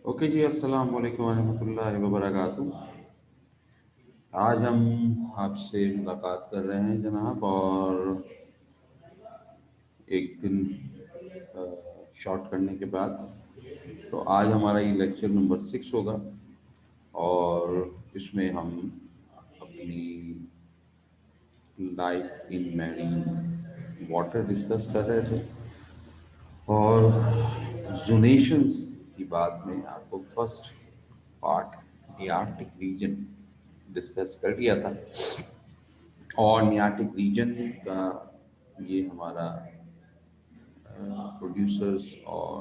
Okay जी, अस्सलाम वालेकुम रहमतुल्लाहि व बरकातुहू। आज हम आपसे मुलाकात कर रहे हैं जनाब, और एक दिन शॉर्ट करने के बाद। तो आज हमारा ये लेक्चर नंबर 6 होगा, और इसमें हम अपनी life in marine water discuss कर रहे थे। और जोनेशंस की बात में आपको फर्स्ट पार्ट नियार्टिक रीजन डिस्कस कर लिया था। और नियार्टिक रीजन का ये हमारा प्रोड्यूसर्स और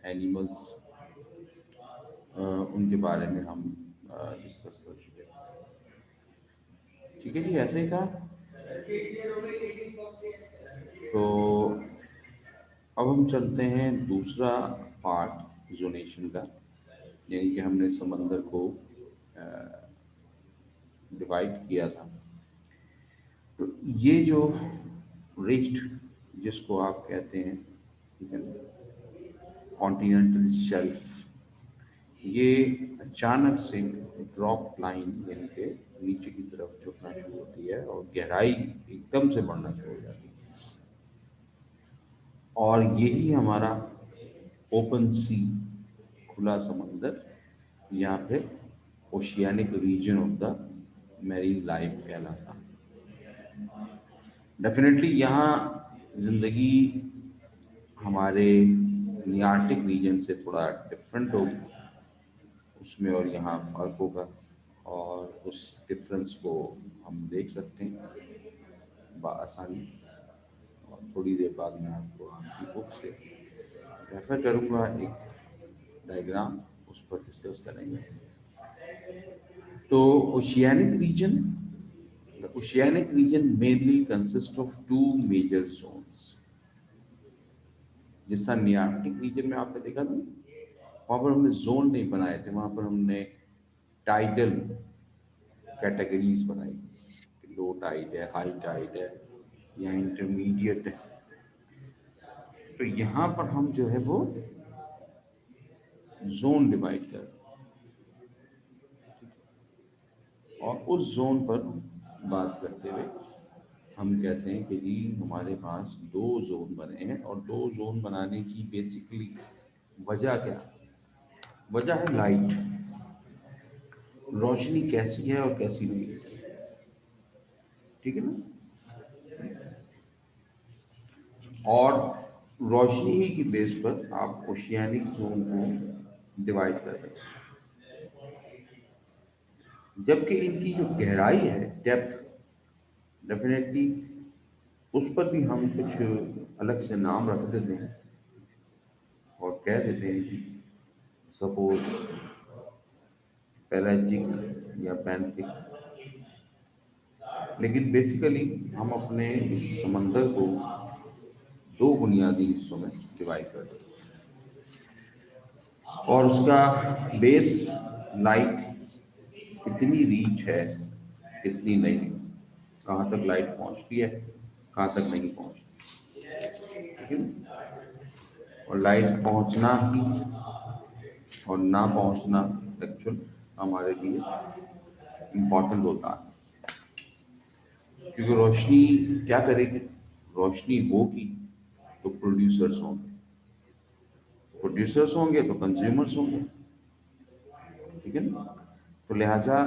एनिमल्स, उनके बारे में हम डिस्कस कर चुके हैं। ठीक है जी, ऐसे ही था। तो अब हम चलते हैं दूसरा पार्ट जोनेशन का, यानी कि हमने समंदर को डिवाइड किया था। तो ये जो रिज्ड, जिसको आप कहते हैं, ठीक है, कॉन्टिनेंटल शेल्फ, ये अचानक से ड्रॉप लाइन यानी कि नीचे की तरफ झुकना शुरू होती है और गहराई एकदम से बढ़ना शुरू हो जाती है। और यही हमारा ओपन सी, खुला समंदर, या फिर oceanic region of the marine life कहलाता है। डेफिनेटली यहाँ ज़िंदगी हमारे नियार्टिक रीजन से थोड़ा डिफरेंट होगी, उसमें और यहाँ फ़र्क होगा। और उस डिफरेंस को हम देख सकते हैं बआसानी। और थोड़ी देर बाद मैं आपको आपकी बुक से रेफ़र करूँगा, एक डायग्राम, उस पर डिस्कस करेंगे। तो oceanic region, the oceanic region mainly consist of two major zones. जिस तरह नियार्कटिक रीजन में आपने देखा था, वहाँ पर हमने जोन नहीं बनाए थे, वहाँ पर हमने टाइडल कैटेगरीज बनाई। लो टाइड है, हाई टाइड है, या इंटरमीडिएट है। तो यहाँ पर हम जो है वो जोन डिवाइड कर, और उस जोन पर बात करते हुए हम कहते हैं कि जी हमारे पास दो जोन बने हैं। और दो जोन बनाने की बेसिकली वजह क्या है? वजह है लाइट, रोशनी कैसी है और कैसी नहीं है। ठीक है ना? और रोशनी ही की बेस पर आप ओशियानिक जोन को डिवाइड कर रहे हैं। जबकि इनकी जो गहराई है, डेप्थ, डेफिनेटली उस पर भी हम कुछ अलग से नाम रख देते हैं और कह देते हैं कि सपोज पेलाजिक या पैंथिक। लेकिन बेसिकली हम अपने इस समंदर को दो बुनियादी हिस्सों में डिवाइड कर देते हैं। और उसका बेस, लाइट कितनी रीच है, कितनी नहीं, कहाँ तक लाइट पहुँचती है, कहाँ तक नहीं पहुँचती। ठीक है ना? और लाइट पहुँचना ही और ना पहुँचना एक्चुअल हमारे लिए इम्पॉर्टेंट होता है। क्योंकि रोशनी क्या करेगी? रोशनी होगी तो प्रोड्यूसर्स होंगे, प्रोड्यूसर्स होंगे तो कंज्यूमर्स होंगे। ठीक है ना? तो लिहाजा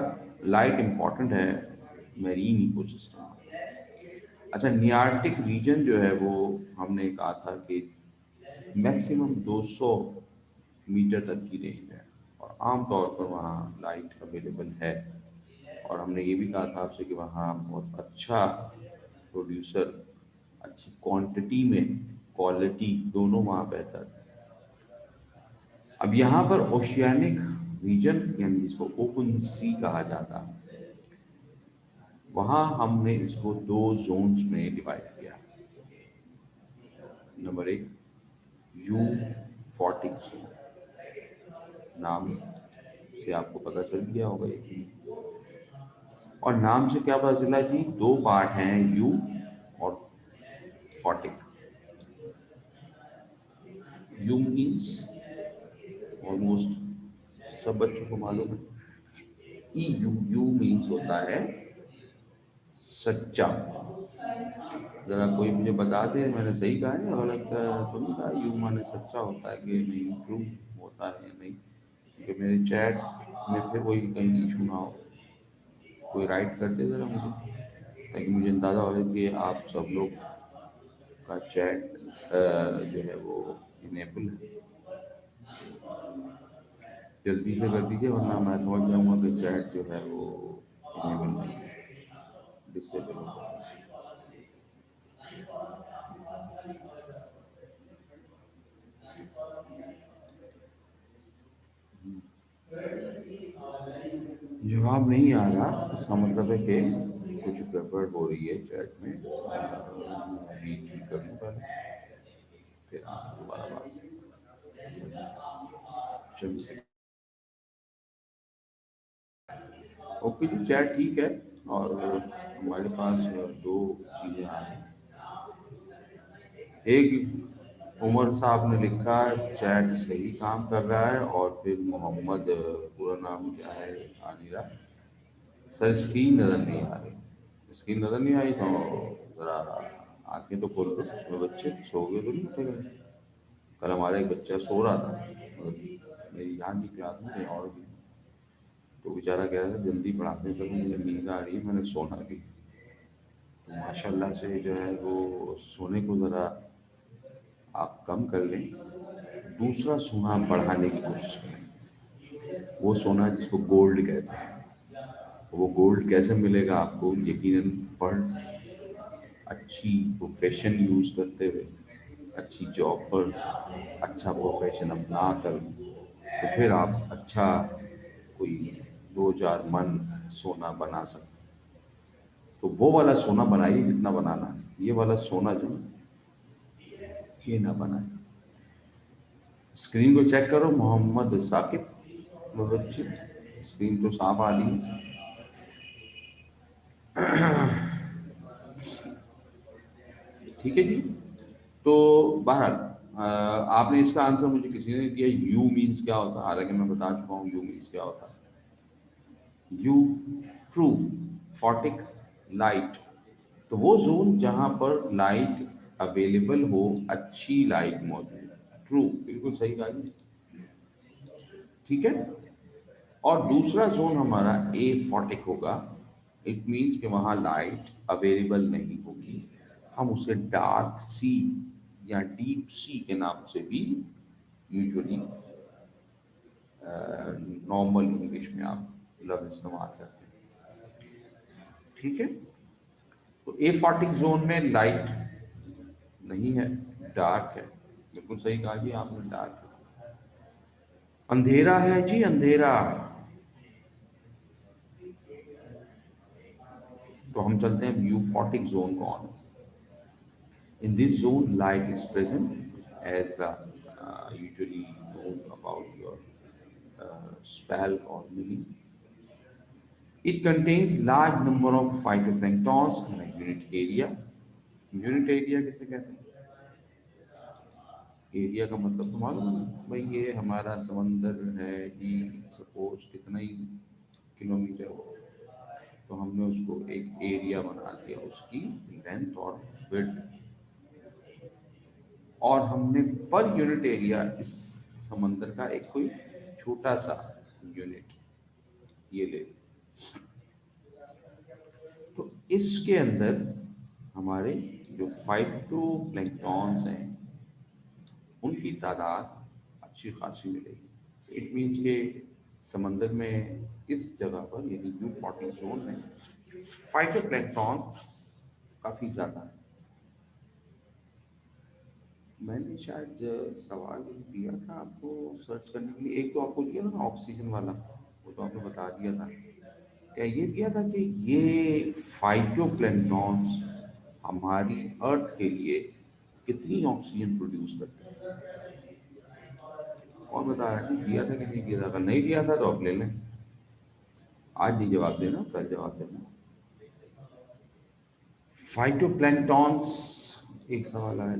लाइट इम्पॉर्टेंट है मेरीन इकोसिस्टम में। अच्छा, नियार्कटिक रीजन जो है वो हमने कहा था कि मैक्सिमम 200 मीटर तक की रेंज है, और आमतौर पर वहाँ लाइट अवेलेबल है। और हमने ये भी कहा था आपसे कि वहाँ बहुत अच्छा प्रोड्यूसर, अच्छी क्वांटिटी में क्वालिटी दोनों वहाँ बेहतर है। अब यहाँ पर ओशियानिक रीजन, यानी जिसको ओपन सी कहा जाता है, वहाँ हमने इसको दो जोन्स में डिवाइड किया। नंबर एक, यू 40 जोन, नाम से आपको पता चल गया होगा ये। और नाम से क्या पता चला जी? दो पार्ट हैं, यू और 40। यू मीन्स ऑलमोस्ट सब बच्चों को मालूम है। ई यू, यू मीन्स होता है सच्चा। जरा कोई मुझे बता दे मैंने सही कहा है या गलत तो नहीं कहा। यू माने सच्चा होता है कि नहीं, ट्रू होता है या नहीं, क्योंकि मेरे चैट में फिर कोई कहीं इशू ना हो। कोई राइट कर दे जरा मुझे, ताकि मुझे अंदाज़ा हो जाए कि आप सब लोग का चैट जो है वो इनेबल है। जल्दी से कर दीजिए, वरना मैं समझ जाऊंगा कि चैट जो है वो इनेबल नहीं है, डिसेबल है। जवाब नहीं आ रहा, इसका मतलब है कि कुछ गड़बड़ हो रही है चैट में। अभी ठीक कर लूँ पहले, फिर आप दोबारा बात। चलिए, ओके जी, चैट ठीक है। और हमारे पास दो चीज़ें आ रही हैं। एक, उमर साहब ने लिखा चैट सही काम कर रहा है, और फिर मोहम्मद, पूरा नाम क्या है आ नहीं रहा सर, स्क्रीन नज़र नहीं आ रही। स्क्रीन नज़र नहीं आई तो ज़रा आंखें तो खोल दो। मेरे बच्चे सो गए तो नहीं उठे गए। कल हमारा एक बच्चा सो रहा था, मतलब मेरी यहाँ की क्लास में कहीं और भी, तो बेचारा कह रहा था जल्दी पढ़ाते सब, मुझे नींद आ रही है, मैंने सोना भी। तो माशाल्लाह से जो है वो सोने को ज़रा आप कम कर लें, दूसरा सोना बढ़ाने की कोशिश करें। वो सोना जिसको गोल्ड कहते हैं, वो गोल्ड कैसे मिलेगा आपको, यकीनन पढ़, अच्छी प्रोफेशन यूज़ करते हुए, अच्छी जॉब पर अच्छा प्रोफेशन अपना कर, तो फिर आप अच्छा कोई 2 4 मन सोना बना सकते। तो वो वाला सोना बनाइए जितना बनाना है, ये वाला सोना जो ये ना बनाए। स्क्रीन को चेक करो मोहम्मद साकिब, वो बच्चे, स्क्रीन तो साफ आ रही है। ठीक है जी। तो बहरहाल आपने इसका आंसर मुझे किसी ने दिया, यू मीन्स क्या होता है, हालांकि मैं बता चुका हूँ यू मीन्स क्या होता है। You, true, photic, light. तो वो जोन जहां पर लाइट अवेलेबल हो, अच्छी लाइट मौजूद, ट्रू, बिल्कुल सही कहा जी। ठीक है। और दूसरा जोन हमारा ए फोटिक होगा। इट मीन्स कि वहां लाइट अवेलेबल नहीं होगी। हम उसे डार्क सी या डीप सी के नाम से भी यूजुअली नॉर्मल इंग्लिश में आप लफ्ज इस्तेमाल करते हैं। ठीक है। तो ए फोर्टिक जोन में लाइट नहीं है, डार्क है। बिल्कुल सही कहा जी आपने, डार्क है, अंधेरा है जी, अंधेरा। तो हम चलते हैं व्यू फोर्टिक जोन को on. In this zone, light is present as the usually known about your spell or meaning. It contains large number of phytoplanktons in a unit area. Unit area किसे कहते हैं? एरिया का मतलब तो मालूम है भाई, ये हमारा समंदर है जी, सपोज कितना ही किलोमीटर हो, तो हमने उसको एक एरिया बना दिया, उसकी लेंथ और विड्थ, और हमने पर यूनिट एरिया इस समंदर का एक कोई छोटा सा यूनिट ये ले। तो इसके अंदर हमारे जो फाइटो प्लैंक्टॉन्स हैं उनकी तादाद अच्छी खासी मिलेगी। इट मीन्स के समंदर में इस जगह पर, यानी यू 40 जोन में, फाइटो प्लैंक्टॉन काफ़ी ज़्यादा है। मैंने शायद सवाल दिया था आपको सर्च करने के लिए, एक तो आपको दिया था ना ऑक्सीजन वाला, वो तो आपने बता दिया था। क्या ये दिया था कि ये फाइटोप्लैंक्टॉन्स हमारी अर्थ के लिए कितनी ऑक्सीजन प्रोड्यूस करते हैं? कौन बता रहा है? दिया था कि नहीं दिया था? अगर नहीं दिया था तो आप ले लें, आज नहीं जवाब देना, कल जवाब देना। फाइटोप्लैंक्टॉन्स, एक सवाल आया,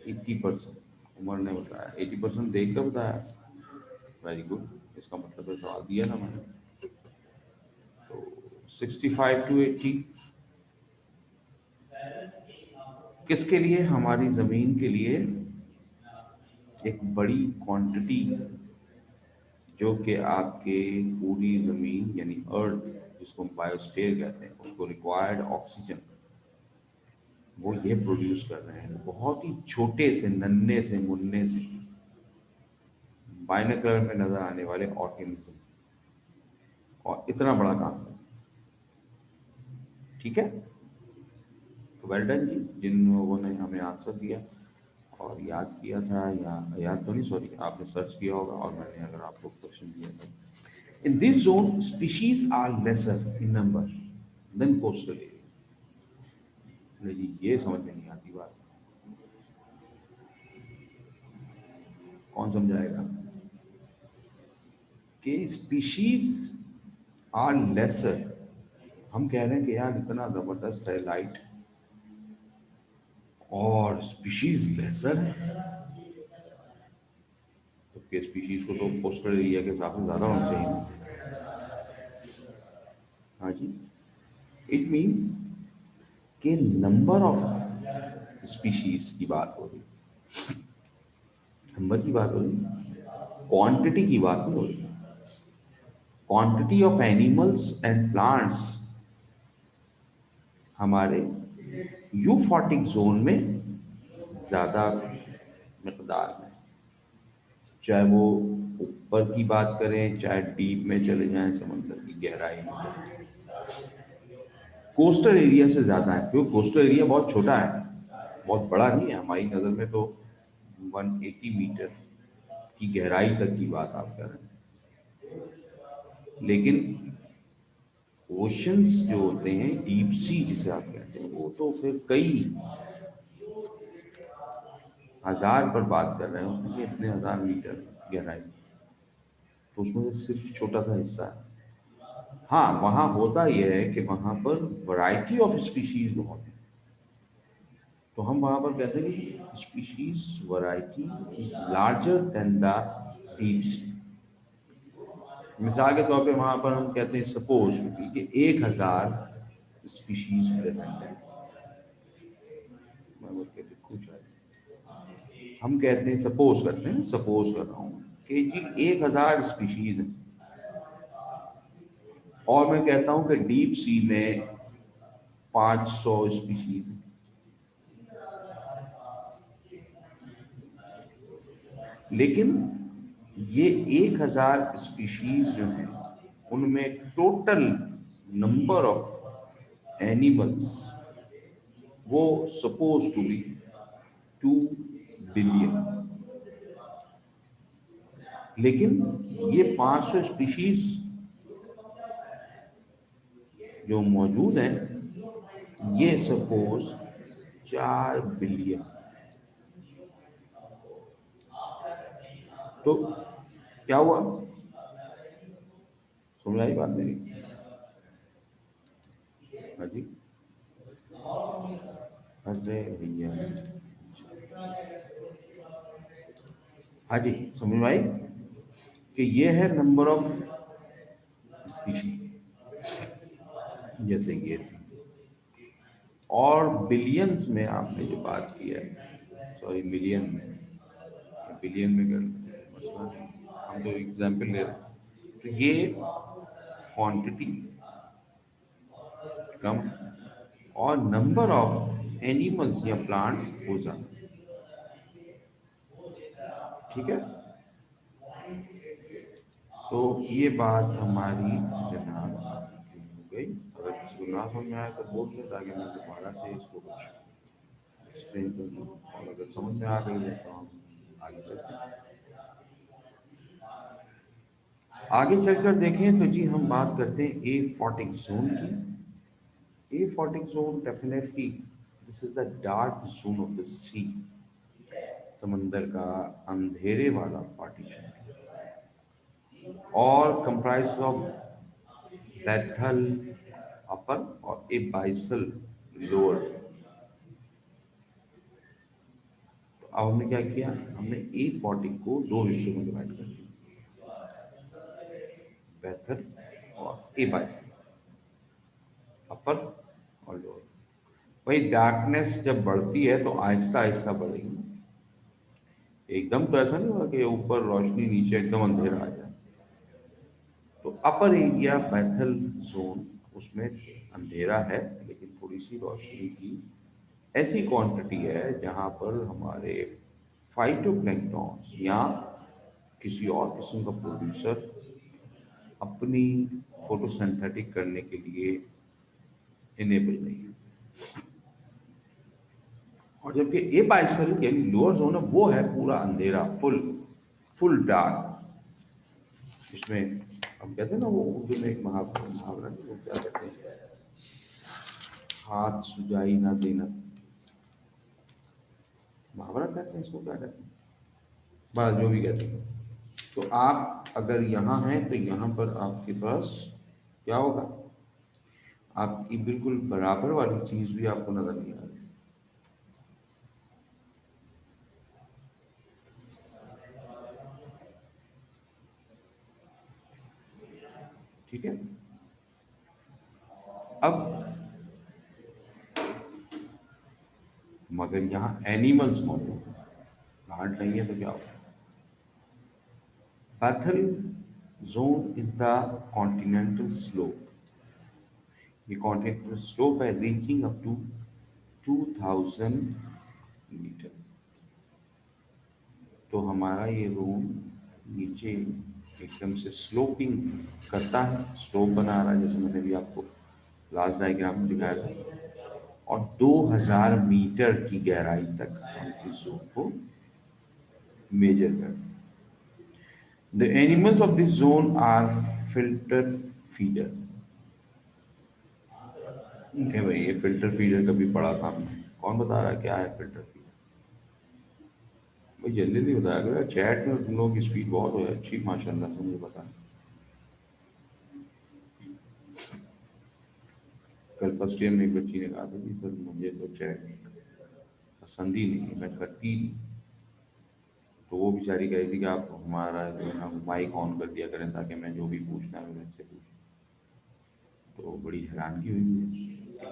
80%, उमर ने बताया 80%, देख कर बताया। वेरी गुड, इसका मतलब है सवाल दिया ना मैंने। तो 65 to 80 किसके लिए? हमारी ज़मीन के लिए एक बड़ी क्वांटिटी, जो कि आपके पूरी ज़मीन यानी अर्थ, जिसको बायोस्फीयर कहते हैं, उसको रिक्वायर्ड ऑक्सीजन वो ये प्रोड्यूस कर रहे हैं बहुत ही छोटे से नन्हे से मुन्ने से बाइनोकुलर में नजर आने वाले ऑर्गेनिज्म, और इतना बड़ा काम है। ठीक है, तो वेल डन जी, जिन लोगों ने हमें आंसर दिया और याद किया था, या याद तो नहीं, सॉरी, आपने सर्च किया होगा और मैंने अगर आपको क्वेश्चन दिया था। In this zone species are lesser in number than coastal area. जी, ये समझ में नहीं आती बात, कौन समझाएगा? कि स्पीशीज आर लेसर, हम कह रहे हैं कि यार इतना जबरदस्त है लाइट, और स्पीशीज लेसर है, तो के स्पीशीज को तो कोस्टल एरिया के हिसाब से ज्यादा होना चाहिए। हाँ जी, इट मीन्स कि नंबर ऑफ स्पीशीज की बात हो रही, नंबर की बात हो रही, क्वांटिटी की बात नहीं हो रही। Quantity of animals and plants हमारे यूफोटिक जोन में ज्यादा मकदार में, चाहे वो ऊपर की बात करें, चाहे डीप में चले जाएं, समंदर की गहराई में चले जाएं, कोस्टल एरिया से ज्यादा है, क्योंकि कोस्टल एरिया बहुत छोटा है, बहुत बड़ा नहीं है हमारी नज़र में। तो 180 मीटर की गहराई तक की बात आप कर रहे हैं, लेकिन ओशंस जो होते हैं, डीप सी जिसे आप कहते हैं, वो तो फिर कई हजार पर बात कर रहे हैं कि इतने हजार मीटर गहराई, तो उसमें से सिर्फ छोटा सा हिस्सा है। हाँ, वहाँ होता यह है कि वहाँ पर वैरायटी ऑफ स्पीशीज बहुत है, तो हम वहाँ पर कहते हैं कि species variety is larger than the deep sea. मिसाल के तौर पे वहाँ पर हम कहते हैं सपोज कि 1000 स्पीशीज प्रेजेंट है। मैं बोल के लिखूं शायद, हम कहते हैं, सपोज करते हैं, सपोज कर रहा हूँ कि जी 1000 स्पीशीज हैं, और मैं कहता हूँ कि डीप सी में 500 स्पीशीज हैं। लेकिन ये 1000 स्पीशीज जो हैं, उनमें टोटल नंबर ऑफ एनिमल्स वो सपोज टू बी 2 बिलियन, लेकिन ये 500 स्पीशीज जो मौजूद हैं, ये सपोज 4 बिलियन। तो क्या हुआ, समझ आई बात मेरी? हाँ जी, अरे भैया, हाँ जी, समझ में आई कि ये है नंबर ऑफ स्पीशी, जैसे ये थी। और बिलियंस में आपने जो बात की है, सॉरी मिलियन में, बिलियन में कर मसला नहीं, हम तो एग्जाम्पल ले रहे हैं, तो ये क्वांटिटी कम और नंबर ऑफ एनिमल्स या प्लांट्स हो ज्यादा। ठीक है, तो ये बात हमारी जनाब हो गई। अगर किसी को ना समझ में आए तो बोल दे, ताकि मैं दोबारा से इसको कुछ एक्सप्लेन कर दूँ, और अगर समझ में आ गई है तो हम आगे चलते हैं। आगे चलकर देखें तो जी हम बात करते हैं एफॉटिक जोन की। Aphotic zone definitely this is the dark zone of the sea, समंदर का अंधेरे वाला पार्टीशन, और कंप्राइज ऑफ बैथल अपर और ए बाइसल लोअर। तो अब हमने क्या किया, हमने ए फोर्टी को दो हिस्सों में डिवाइड कर दिया। बैथल और ए बाइसल, अपर और लोअर। वही डार्कनेस जब बढ़ती है तो आहिस्ता आहिस्ता बढ़ेगी, एकदम तो ऐसा नहीं होगा कि ऊपर रोशनी नीचे एकदम अंधेरा आ जाए। तो अपर एरिया बैथल जोन, उसमें अंधेरा है लेकिन थोड़ी सी रोशनी की ऐसी क्वांटिटी है जहां पर हमारे फाइटोप्लैंक्टन्स या किसी और किस्म का प्रोड्यूसर अपनी फोटोसिंथेटिक करने के लिए इनेबल नहीं है। और जबकि ए बाइसल यानी लोअर जोन है, वो है पूरा अंधेरा, फुल फुल डार्क। इसमें हम कहते हैं ना, वो उर्दू में एक मुहावरा नहीं, वो क्या कहते हैं, हाथ सुजाई ना देना, मुहावरा कहते हैं इसको, क्या कहते हैं, बस जो भी कहते हैं। तो आप अगर यहाँ हैं तो यहाँ पर आपके पास क्या होगा, आपकी बिल्कुल बराबर वाली चीज भी आपको नजर नहीं आ रही। ठीक है। अब मगर यहाँ एनिमल्स मौजूद हैं, प्लांट नहीं है तो क्या होगा। Bathyal zone is the continental slope. ये कॉन्टिनेंटल स्लोप है रीचिंग अप टू 2000 मीटर। तो हमारा ये रूम नीचे एकदम से स्लोपिंग करता है, स्लोप बना रहा है, जैसे मैंने भी आपको लास्ट डायग्राम में दिखाया था। और 2000 मीटर की गहराई तक हम इस जोन को मेजर करते हैं। The animals of this zone are filter feeder. है भाई, ये फिल्टर फीडर कभी पढ़ा था हमने, कौन बता रहा है क्या है फिल्टर फीडर? भाई जल्दी नहीं बताया करो, चैट में तुम लोगों की स्पीड बहुत हो अच्छी माशाल्लाह से, मुझे पता है। कल फर्स्ट ईयर में एक बच्ची ने कहा था कि सर मुझे तो चैट पसंद ही नहीं है, मैं करती ही नहीं। तो वो बेचारी कह रही थी कि आप हमारा जो है ना माइक ऑन कर दिया करें ताकि मैं जो भी पूछना है मैं इससे पूछ। तो बड़ी हैरानगी हुई मुझे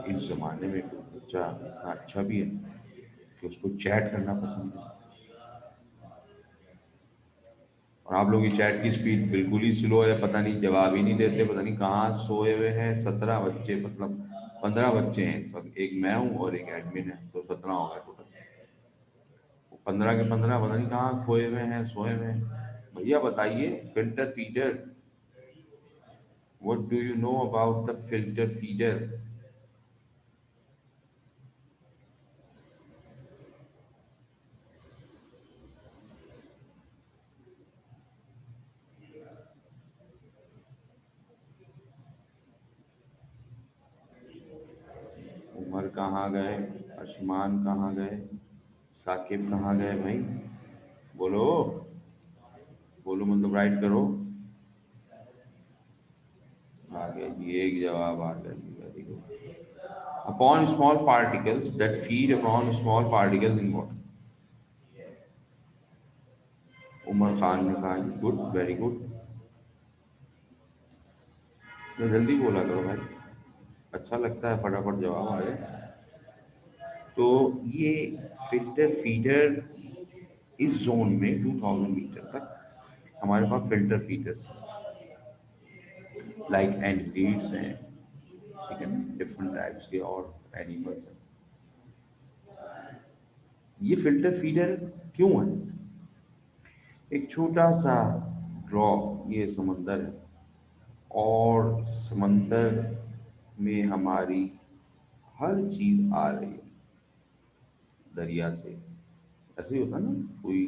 कि इस ज़माने में कोई बच्चा इतना अच्छा भी है कि उसको चैट करना पसंद है। और आप लोगों की चैट की स्पीड बिल्कुल ही स्लो है, पता नहीं जवाब ही नहीं देते, पता नहीं कहाँ सोए हुए हैं। 17 बच्चे, मतलब 15 बच्चे हैं इस वक्त, एक मैं हूँ और एक एडमिन है, तो 17 हो गया टोटल। 15 के 15 पता नहीं कहाँ खोए हुए हैं, सोए हुए हैं। भैया बताइए, filter feeder, what do you know about the filter feeder? Umar कहाँ गए, आसमान कहाँ गए, साकिब कहाँ गए भाई? बोलो, बोलो मतलब राइट करो। आ गया जी, एक जवाब आ गया जी, very good. Upon small particles that feed upon small particles in water. Umar Khan ने कहा गुड, वेरी गुड। तो जल्दी बोला करो भाई, अच्छा लगता है फटाफट जवाब आ जाए। तो ये फिल्टर फीडर, इस जोन में 2000 मीटर तक हमारे पास फिल्टर फीडर्स लाइक एंडीड्स हैं, ठीक है ना, डिफरेंट टाइप्स के और एनिमल्स हैं। ये फिल्टर फीडर क्यों है? एक छोटा सा ड्रॉप, ये समंदर है, और समंदर में हमारी हर चीज आ रही है दरिया से। ऐसे ही होता है ना, कोई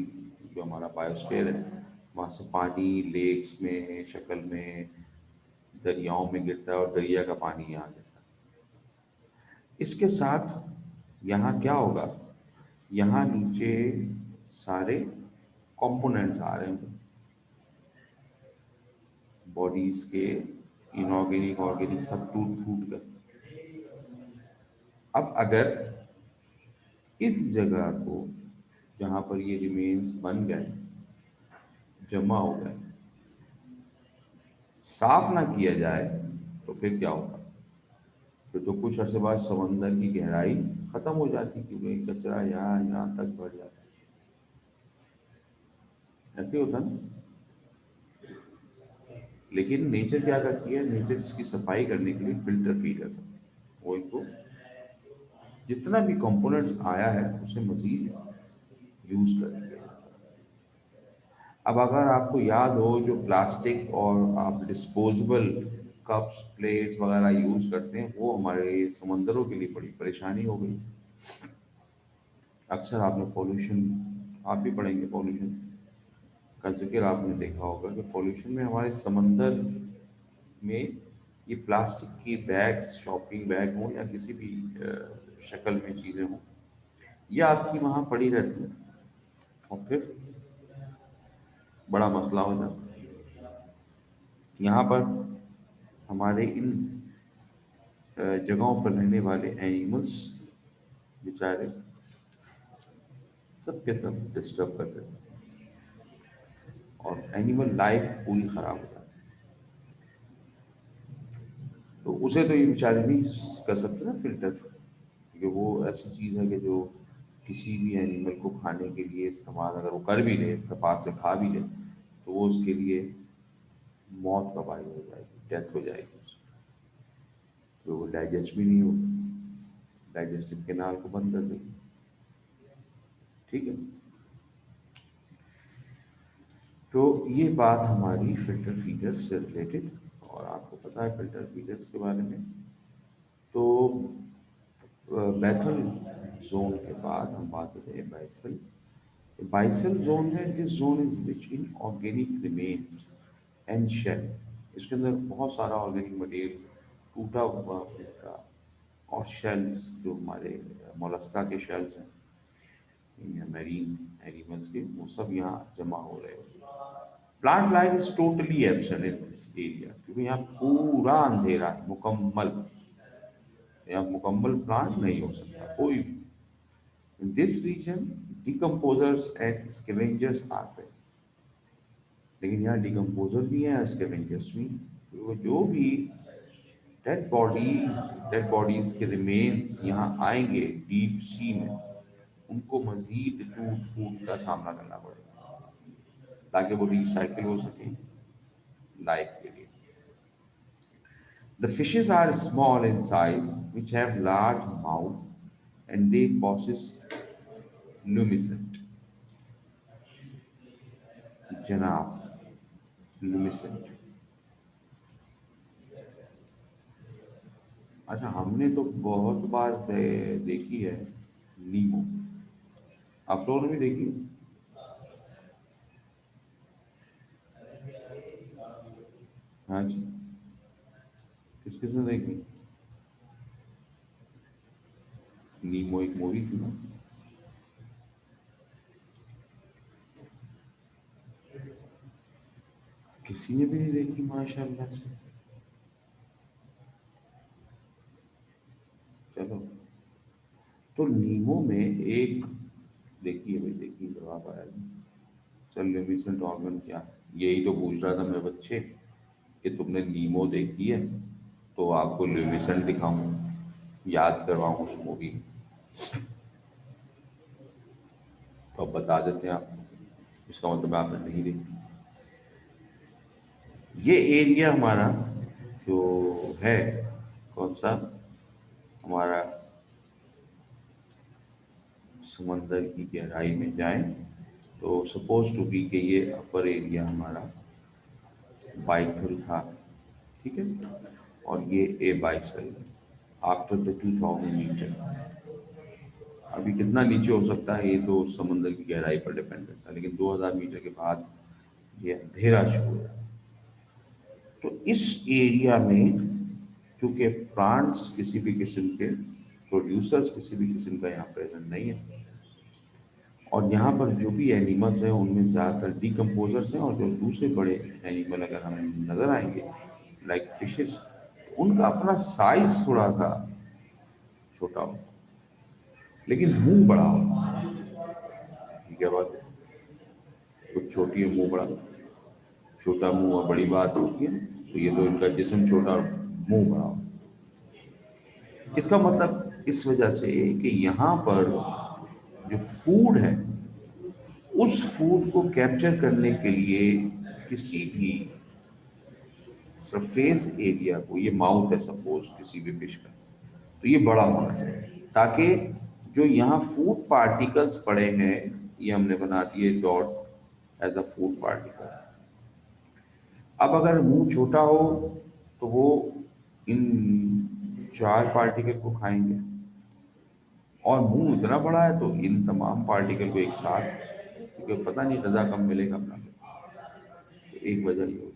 जो हमारा बायोस्फीयर है वहाँ से पानी लेक्स में शक्ल में दरियाओं में गिरता है और दरिया का पानी यहाँ गिरता है। इसके साथ यहाँ क्या होगा, यहाँ नीचे सारे कंपोनेंट्स आ रहे हैं बॉडीज के, इनऑर्गेनिक ऑर्गेनिक सब टूट फूट कर। अब अगर इस जगह को, जहाँ पर ये रिमेन्स बन गए, जमा हो गए, साफ ना किया जाए तो फिर क्या होगा? फिर तो कुछ अर्से बाद समंदर की गहराई खत्म हो जाती, क्योंकि कचरा यहाँ यहाँ तक बढ़ जाता है। ऐसे होता ना। लेकिन नेचर क्या करती है, नेचर इसकी सफाई करने के लिए फिल्टर फीड करता है। वो इनको जितना भी कंपोनेंट्स आया है उसे मजीद यूज करती है। अब अगर आपको याद हो, जो प्लास्टिक और आप डिस्पोजेबल कप्स प्लेट्स वगैरह यूज करते हैं, वो हमारे समंदरों के लिए बड़ी परेशानी हो गई। अक्सर आपने पॉल्यूशन, आप भी पढ़ेंगे पॉल्यूशन का जिक्र, आपने देखा होगा कि पॉल्यूशन में हमारे समंदर में ये प्लास्टिक की बैग्स, शॉपिंग बैग हों या किसी भी शक्ल में चीज़ें हों, ये आपकी वहाँ पड़ी रहती हैं और फिर बड़ा मसला हो जाता है। यहाँ पर हमारे इन जगहों पर रहने वाले एनिमल्स बेचारे सब के सब डिस्टर्ब कर देते हैं और एनिमल लाइफ पूरी ख़राब हो जाती है। तो उसे तो ये बेचारे नहीं कर सकते ना फिल्टर, क्योंकि वो ऐसी चीज़ है कि जो किसी भी एनिमल को खाने के लिए इस्तेमाल अगर वो कर भी ले, इत्तेफाक से खा भी ले, तो वो उसके लिए मौत का बायस हो जाएगी, डेथ हो जाएगी उसकी। तो वो डाइजेस्ट भी नहीं होगा, डाइजेस्टिव केनाल को बंद कर देगी। ठीक है। तो ये बात हमारी फिल्टर फीडर्स से रिलेटेड। और आपको पता है फिल्टर फीडर्स के बारे में। तो बैथल जोन के बाद हम बात करते हैं बाइसल। बाइसल जोन है, this zone is rich in organic remains and shell. इसके अंदर बहुत सारा ऑर्गेनिक मटेरियल, टूटा हुआ फूटा और शेल्स, जो हमारे मोलस्का के शेल्स हैं, मैरीन एनिमल्स के, वो सब यहाँ जमा हो रहे हैं। Plant life is totally absent in this area, क्योंकि यहाँ पूरा अंधेरा है, मुकम्मल। यहाँ मुकम्मल प्लांट नहीं हो सकता कोई भी। In this region decomposers and scavengers are present. लेकिन यहाँ डिकम्पोजर भी हैं, स्कैवेंजर्स भी। तो जो भी डेड बॉडीज के रिमेन्स यहाँ आएंगे डीप सी में, उनको मजीद टूट फूट का सामना करना पड़ेगा ताकि वो रिसाइकिल हो सके लाइफ के लिए। The fishes are small in size, which have large mouth, and they possess luminescent, जनाब, luminescent। अच्छा, हमने तो बहुत बार देखी है नीमो। आप लोगों ने भी देखी है? हाँ जी। किस किसने देखी? नीमो एक मूवी थी ना। किसी ने भी नहीं देखी माशाल्लाह से। चलो, तो नीमो में एक, देखिए भाई देखिए, जवाब आया। सेल्यूमिसेंट ऑर्गन क्या है? यही तो पूछ रहा था मैं बच्चे, कि तुमने नीमो देखी है तो आपको ल्यूमिसेंट दिखाऊं, याद करवाऊं उस मूवी में। तो अब बता देते हैं आप, इसका मतलब आपने नहीं देखी। ये एरिया हमारा जो है, कौन सा, हमारा समंदर की गहराई में जाएं तो सपोज टू बी के ये अपर एरिया हमारा बाइथल था। ठीक है। और ये ए बाइसल आफ्टर द 2000 मीटर। अभी कितना नीचे हो सकता है ये तो समंदर की गहराई पर डिपेंड करता है, लेकिन 2000 मीटर के बाद ये अंधेरा शुरू हो जाता है। तो इस एरिया में क्योंकि प्लांट्स किसी भी किस्म के, प्रोड्यूसर्स किसी भी किस्म का यहाँ प्रेजेंट नहीं है, और यहाँ पर जो भी एनिमल्स हैं उनमें ज़्यादातर डिकम्पोजर्स हैं, और जो दूसरे बड़े एनिमल अगर हमें नज़र आएंगे लाइक फिशेस, उनका अपना साइज थोड़ा सा छोटा हो लेकिन मुंह बड़ा हो। ठीक है बात है, कुछ छोटी है मुंह बड़ा, छोटा मुंह और बड़ी बात होती है। तो ये तो इनका जिस्म छोटा और मुंह बड़ा। इसका मतलब इस वजह से कि यहाँ पर जो फूड है, उस फूड को कैप्चर करने के लिए किसी भी सरफेस एरिया को, ये माउथ है सपोज किसी भी फिश का, तो ये बड़ा होना चाहिए, ताकि जो यहाँ फूड पार्टिकल्स पड़े हैं ये हमने बना दिए dot as a food particle. अब अगर मुंह छोटा हो तो वो इन चार पार्टिकल को खाएंगे, और मुंह इतना बड़ा है तो इन तमाम पार्टिकल को एक साथ, क्योंकि पता नहीं रजा कब मिलेगा अपना। तो एक वजह ये होगी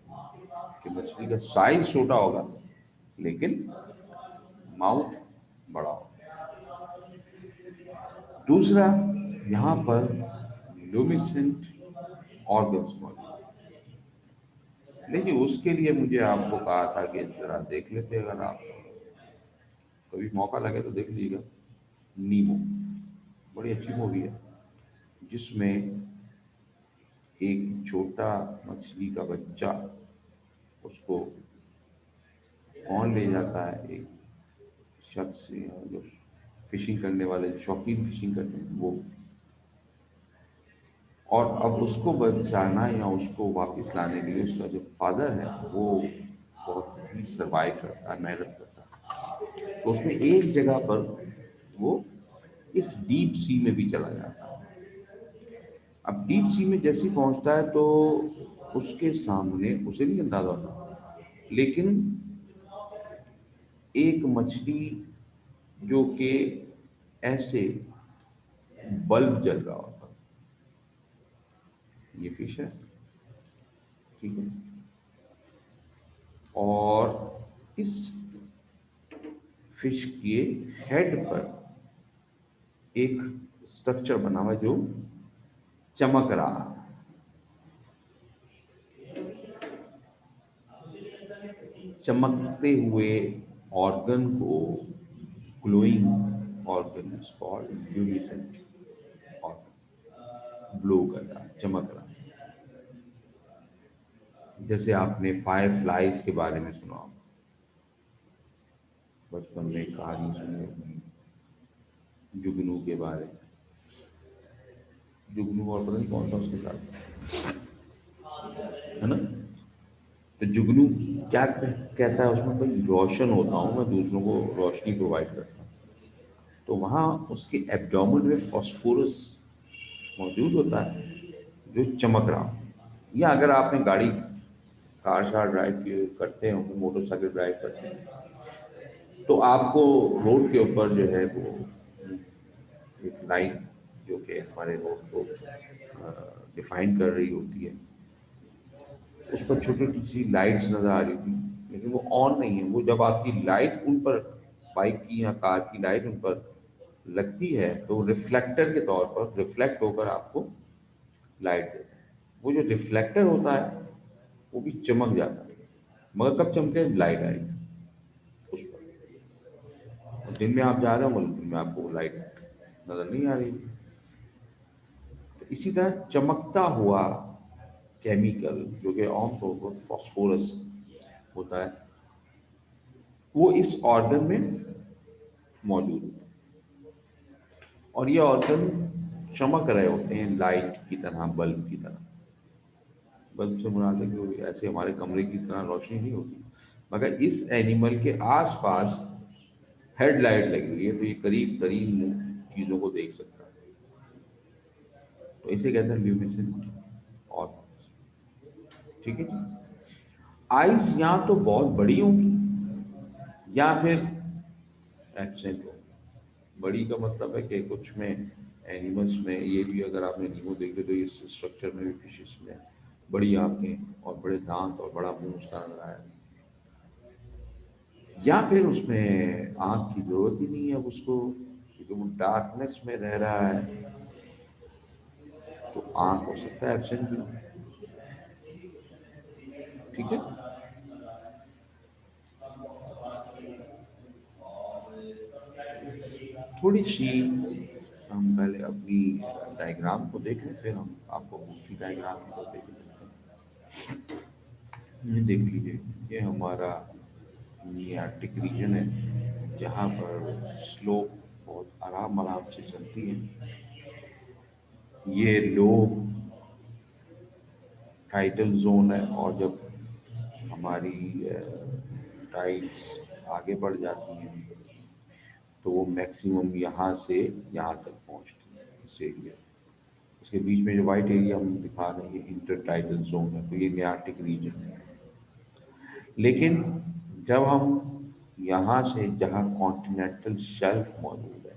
कि मछली का साइज छोटा होगा लेकिन माउथ बड़ा होगा। दूसरा, यहाँ पर ल्यूमिसेंट ऑर्गन्स मौजूद हैं। लेकिन उसके लिए मुझे आपको कहा था कि जरा देख लेते, अगर आप कभी मौका लगे तो देख लीजिएगा, नीमो, बड़ी अच्छी मूवी है, जिसमें एक छोटा मछली का बच्चा, उसको कौन ले जाता है, एक शख्स जो फिशिंग करने वाले, शौकीन फिशिंग करते हैं वो, और अब उसको बचाना या उसको वापस लाने के लिए उसका जो फादर है वो बहुत ही सर्वाइव करता है, मेहनत करता है। तो उसमें एक जगह पर वो इस डीप सी में भी चला जाता है। अब डीप सी में जैसे ही पहुंचता है तो उसके सामने, उसे नहीं अंदाजा होता, लेकिन एक मछली जो कि ऐसे बल्ब जल रहा होता, ये फिश है, ठीक है, और इस फिश के हेड पर एक स्ट्रक्चर बना हुआ है जो चमक रहा है। चमकते हुए ऑर्गन को, glowing organ is called luminescent organ, glow कर रहा है, चमक रहा है। जैसे आपने फायर फ्लाइज के बारे में सुना होगा, बचपन में कहानी सुनी होगी जुगनू के बारे में, जुगनू और पता नहीं कौन था उसके साथ, है ना। तो जुगनू क्या कहता है उसमें, भाई रोशन होता हूँ मैं, दूसरों को रोशनी प्रोवाइड करता हूँ। तो वहाँ उसके एब्डोमेन में फॉस्फोरस मौजूद होता है जो चमक रहा हो। या अगर आपने गाड़ी, कार शार ड्राइव करते हो, मोटरसाइकिल ड्राइव करते हैं, तो आपको रोड के ऊपर जो है वो एक लाइन जो कि हमारे रोड को डिफाइन कर रही होती है, उस पर छोटी छोटी सी लाइट्स नजर आ रही थी, लेकिन वो ऑन नहीं है। वो जब आपकी लाइट उन पर, बाइक की या कार की लाइट उन पर लगती है तो रिफ्लेक्टर के तौर पर रिफ्लेक्ट होकर आपको लाइट देता है। वो जो रिफ्लेक्टर होता है वो भी चमक जाता है, मगर कब चमके, लाइट आएगी उस पर। और दिन में आप जा रहे हो, मतलब दिन में आपको लाइट नजर नहीं आ रही। तो इसी तरह चमकता हुआ केमिकल जो कि आमतौर पर फॉस्फोरस होता है, वो इस ऑर्गन में मौजूद है। और ये ऑर्गन चमक रहे होते हैं लाइट की तरह, बल्ब की तरह। बल्ब से मुराद है कि वो ऐसे हमारे कमरे की तरह रोशनी नहीं होती, मगर इस एनिमल के आसपास हेडलाइट लगी हुई है, तो ये करीब तरीन चीजों को देख सकता है। तो इसे कहते हैं ल्यूमिनेसेंट ऑर्गन्स, ठीक है जी। आइज या तो बहुत बड़ी होगी या फिर एब्सेंट होगी। बड़ी का मतलब है कि कुछ में एनिमल्स में ये भी, अगर आपने नीमो देखे तो इस स्ट्रक्चर में भी, फिशेस में बड़ी आंखें और बड़े दांत और बड़ा मुंह उसका नजर आया। या फिर उसमें आंख की जरूरत ही नहीं है अब उसको, क्योंकि वो डार्कनेस में रह रहा है, तो आंख हो सकता है एब्सेंट भी, ठीक है। थोड़ी सी हम पहले अपनी डायग्राम को देख लें, फिर हम आपको दूसरी डायग्राम की तरफ लेके चलते हैं। ये देख लीजिए, ये हमारा नियार्कटिक रीजन है जहाँ पर स्लोप बहुत आराम आराम से चलती है। ये लो टाइटल जोन है, और जब हमारी टाइड्स आगे बढ़ जाती हैं तो वो मैक्सिमम यहाँ से यहाँ तक पहुँचती है, इस एरिया। उसके बीच में जो वाइट एरिया हम दिखा रहे हैं, ये इंटर टाइडल जोन है, तो ये नियार्कटिक रीजन है। लेकिन जब हम यहाँ से, जहाँ कॉन्टिनेंटल शेल्फ मौजूद है,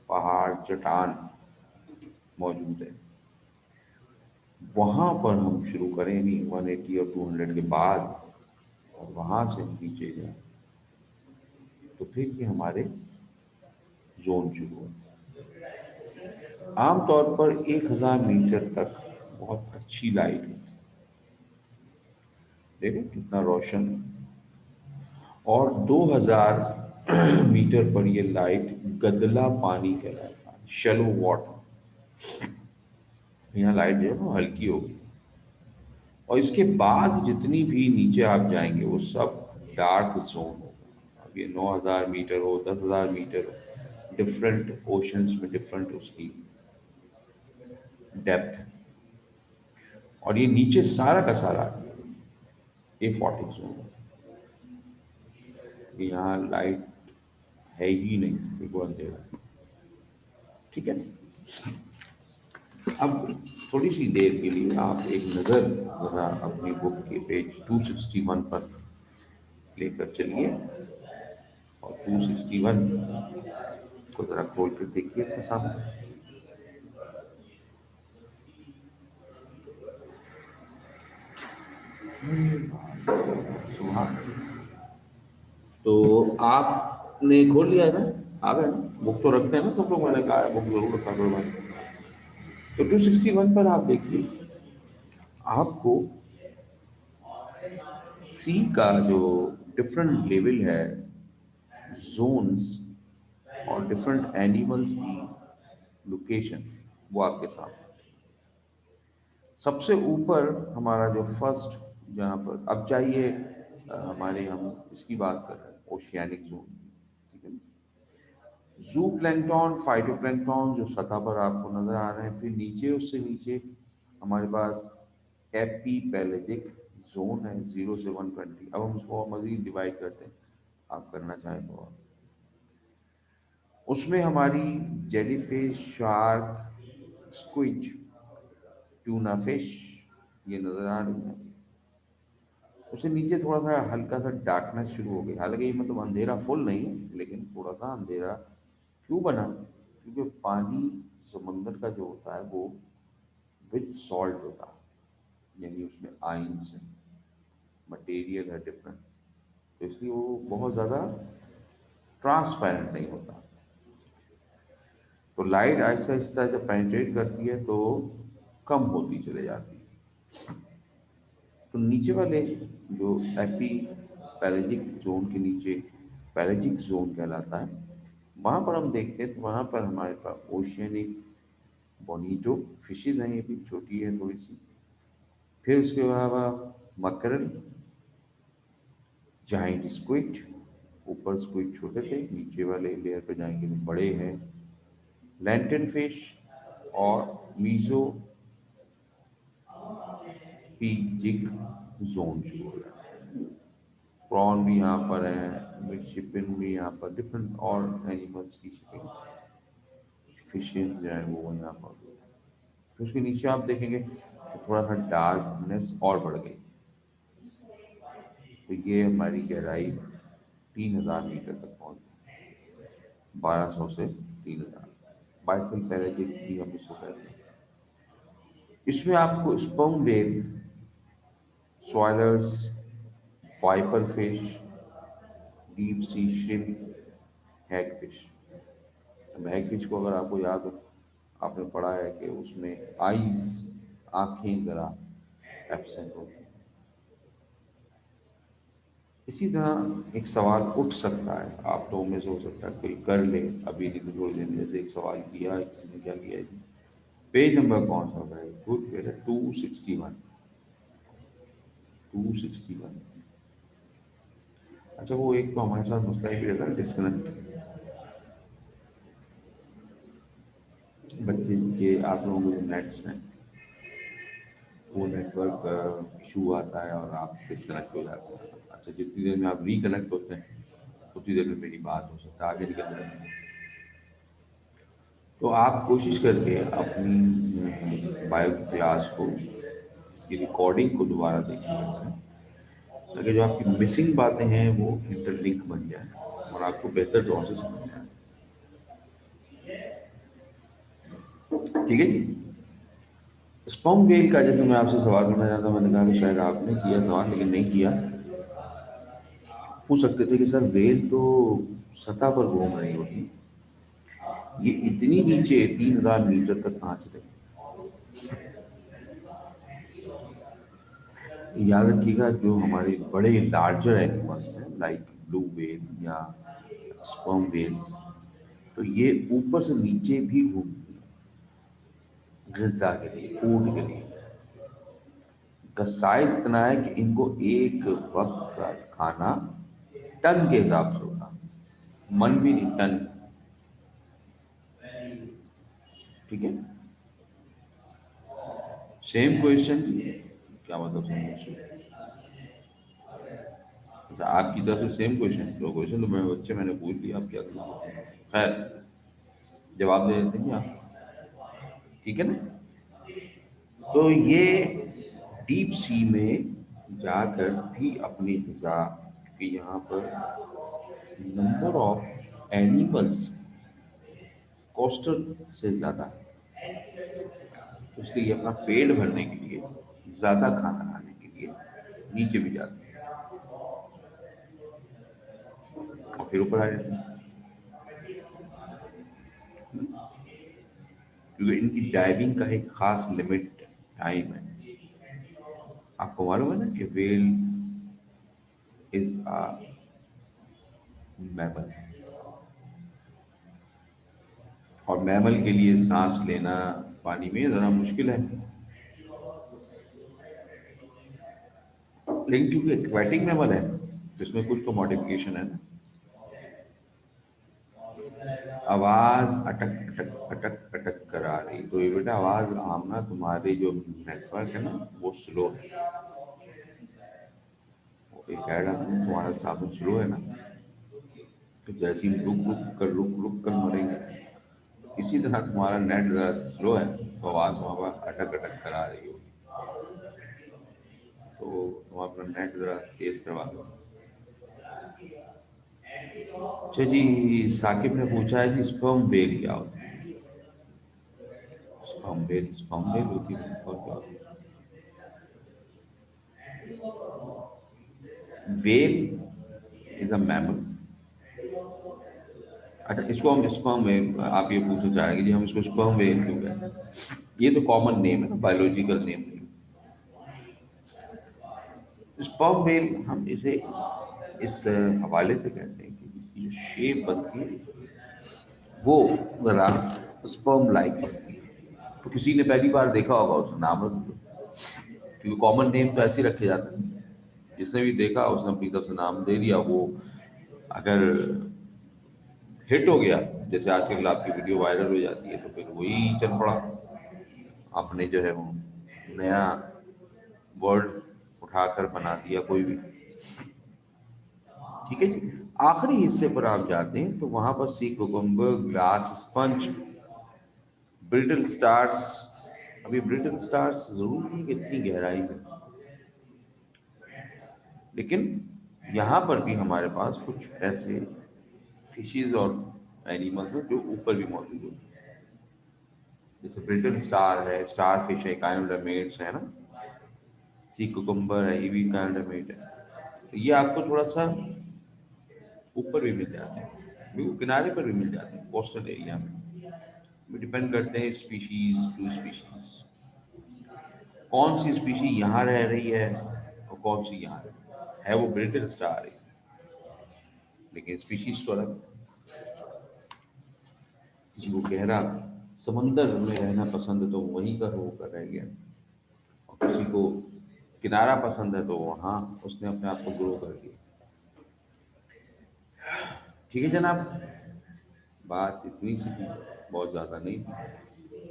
पहाड़ चट्टान मौजूद है, वहाँ पर हम शुरू करेंगे 180 और 200 के बाद, और वहाँ से हम नीचे जाएं तो फिर ये हमारे जोन शुरू होते हैं। आमतौर पर 1000 मीटर तक बहुत अच्छी लाइट होती है, देखें कितना रोशन है। और 2000 मीटर पर ये लाइट गदला पानी कहलाता है, शैलो वाटर। यहाँ लाइट जो है वो हल्की होगी, और इसके बाद जितनी भी नीचे आप जाएंगे वो सब डार्क जोन होगा। अब ये 9000 मीटर हो, 10,000 मीटर हो, डिफरेंट ओशंस में डिफरेंट उसकी डेप्थ है। और ये नीचे सारा का सारा A40 जोन है। यहाँ लाइट है ही नहीं, बिल्कुल अंधेरा है। ठीक है। अब थोड़ी सी देर के लिए आप एक नज़र ज़रा अपनी बुक के पेज 261 पर लेकर चलिए, और 261 को ज़रा खोल कर देखिए अपने सामने। सुबह तो आपने खोल लिया है ना? आ गए ना? बुक तो रखते हैं ना सब लोग, मैंने कहा है बुक जरूर रखा करो भाई। तो 261 पर आप देखिए, आपको सी का जो डिफरेंट लेवल है, जोन्स और डिफरेंट एनिमल्स की लोकेशन, वो आपके सामने। सबसे ऊपर हमारा जो फर्स्ट, जहाँ पर अब चाहिए हमारे, हम इसकी बात कर रहे हैं ओशियानिक जोन, ठीक है। जू प्लैंक्टन, फाइटोप्लैंक्टन जो सतह पर आपको नजर आ रहे हैं, फिर नीचे, उससे नीचे हमारे पास एपी पैलेजिक जोन है 0 से 120। अब हम उसको मजीद डिवाइड करते हैं, आप करना चाहें तो। उसमें हमारी jellyfish, shark, squid, tuna fish ये नजर आ रही है। उससे नीचे थोड़ा सा हल्का सा डार्कनेस शुरू हो गई, हालांकि ये मतलब अंधेरा फुल नहीं है, लेकिन थोड़ा सा अंधेरा क्यों बना, क्योंकि पानी समंदर का जो होता है वो विद सॉल्ट होता है, यानी उसमें आइंस है, मटेरियल है डिफरेंट, तो इसलिए वो बहुत ज़्यादा ट्रांसपेरेंट नहीं होता। तो लाइट ऐसा आहिस्ता जब पेनिट्रेट करती है तो कम होती चले जाती है। तो नीचे वाले जो एपी पैलेजिक जोन के नीचे पैलेजिक जोन कहलाता है, वहाँ पर हम देखते हैं तो वहाँ पर हमारे पास ओशियनिक बोनीटो फिशेज हैं, ये भी छोटी है थोड़ी सी। फिर उसके अलावा मकरल, जाइंट स्क्विड, ऊपर स्क्विड छोटे थे, नीचे वाले लेयर पे जाएंगे तो बड़े हैं, लैंटन फिश, और मीजो पीजिक जोन शुरू हो रहा है। प्रॉन भी यहाँ पर है, शिपिंग भी यहाँ पर, डिफरेंट और एनिमल्स की शिपिंग, फिशेज जो है वो यहाँ पर। फिर उसके नीचे आप देखेंगे तो थोड़ा सा डार्कनेस और बढ़ गई। तो ये हमारी गहराई 3000 मीटर तक पहुँच गई, 1200 से 3000। बाइथल पैराजिक भी हम इसको कहते हैं। इसमें आपको sperm whale, swallowers, viper fish, deep sea shrimp, hag fish. Hag fish को अगर आपको याद हो, आपने पढ़ा है कि उसमें आईज, आंखें जरा एब्सेंट होती हैं। इसी तरह एक सवाल उठ सकता है, आप लोगों में से हो सकता है कोई कर ले अभी नहीं तो थोड़ी देर में, जैसे एक सवाल किया किसी ने, क्या किया जी, पेज नंबर कौन सा है? गुड, बेटा 261। 261। अच्छा, वो एक तो हमारे साथ मसला ही रहता है डिस्कनेक्ट, बच्चे के आप लोगों के नेट्स हैं, वो नेटवर्क इशू आता है और आप डिस्कनेक्ट हो जाते हैं। अच्छा, जितनी देर में आप रिकनेक्ट होते हैं उतनी देर में मेरी बात हो सकता है आगे निकल जाए। तो आप कोशिश करके अपनी बायो क्लास को, इसकी रिकॉर्डिंग को दोबारा देखिएगा, ताकि जो आपकी मिसिंग बातें हैं वो इंटरलिंक बन जाए और आपको बेहतर ढंग से समझ में आए। ठीक है जी। स्पर्म वेल का जैसे मैं आपसे सवाल करना चाहता हूं, मैंने कहा कि शायद आपने किया सवाल लेकिन नहीं किया। पूछ सकते थे कि सर वेल तो सतह पर घूम रही होती, ये इतनी नीचे 3000 मीटर तक कहाँ से गई? याद रखिएगा, जो हमारे बड़े लार्जर एनिमल्स हैं लाइक ब्लू वेल या स्पर्म वेल्स, तो ये ऊपर से नीचे भी घूमती हैं ग़िज़ा के लिए, फूड के लिए। का साइज इतना है कि इनको एक वक्त का खाना टन के हिसाब से होता, मन भी नहीं, टन। ठीक है। सेम क्वेश्चन जी, क्या मतलब सेम क्वेश्चन? अच्छा, आपकी तरफ से सेम क्वेश्चन, तो क्वेश्चन तो मैंने पूछ लिया, आप क्या करें? खैर, जवाब दे देते हैं आप, ठीक है ना। तो ये डीप सी में जाकर भी अपनी ग़िज़ा की, यहाँ पर नंबर ऑफ एनिमल्स कोस्टल से ज़्यादा है, तो इसलिए ये अपना पेट भरने के लिए, ज़्यादा खाना खाने के लिए नीचे भी जाते हैं और फिर ऊपर आ जाते हैं, क्योंकि इनकी डाइविंग का एक खास लिमिट टाइम है। आपको मालूम है ना कि वेल इज अ मैमल, और मैमल के लिए सांस लेना पानी में ज़रा मुश्किल है, लेकिन क्योंकि एक्वेटिक मैमल है तो इसमें कुछ तो मॉडिफिकेशन है ना। आवाज अटक अटक अटक अटक कर आ रही, तो ये बेटा आवाज आमना, तुम्हारे जो नेटवर्क है ना वो स्लो है, वो एक ऐड आता है तुम्हारा साधन स्लो है ना, तो जैसे ही रुक कर मरेंगे, इसी तरह तुम्हारा नेट ज़रा स्लो है तो आवाज वहाँ अटक अटक कर आ रही होगी, तो तुम अपना नेट ज़रा तेज करवा दो। अच्छा जी, साकिब ने पूछा है जी स्पर्म वेल क्या होता है? स्पर्म वेल होती है और क्या होती है? Well is a mammal. अच्छा, इसको हम स्पर्म वेल, आप ये पूछना चाह रहे हैं कि जी हम इसको स्पर्म वेल क्यों कहते हैं? ये तो कॉमन नेम है ना, बायोलॉजिकल नेम नहीं। स्पर्म वेल हम इसे इस हवाले से कहते हैं कि इसकी जो शेप बनती है वो जरा स्पर्म लाइक बनती है, तो किसी ने पहली बार देखा होगा उसने नाम रख दिया, क्योंकि कॉमन नेम तो ऐसे ही रखे जाते हैं, जिसने भी देखा उसने अपनी तरफ से नाम दे दिया। वो अगर हिट हो गया, जैसे आजकल आपकी वीडियो वायरल हो जाती है, तो फिर वही चल पड़ा, आपने जो है वो नया वर्ड उठाकर बना दिया कोई भी। ठीक है जी। आखिरी हिस्से पर आप जाते हैं तो वहां पर sea cucumber, glass sponge, brittle stars. अभी ब्रिटल स्टार्स जरूर नहीं कि इतनी गहराई में, लेकिन यहाँ पर भी हमारे पास कुछ ऐसे फिशेज और एनिमल्स हैं जो ऊपर भी मौजूद होते हैं, जैसे ब्रिटल स्टार है, स्टार फिश है, काइनोडर्मेट्स है ना, सी कुकुम्बर है, ये भी काइनोडर्मेट है। तो ये आपको थोड़ा सा ऊपर भी मिल जाते हैं, बिल्कुल किनारे पर भी मिल जाते हैं कोस्टल एरिया में, डिपेंड करते हैं स्पीशीज टू स्पीशीज, कौन सी स्पीशी यहाँ रह रही है और कौन सी यहाँ रह रही है वो ब्रिटिल स्टार है, लेकिन स्पीशीज तो अलग। किसी को गहरा समंदर में रहना पसंद है तो वहीं का होकर रह गया, और किसी को किनारा पसंद है तो वहाँ उसने अपने आप को ग्रो कर दिया। ठीक है जनाब, बात इतनी सी थी, बहुत ज़्यादा नहीं थी,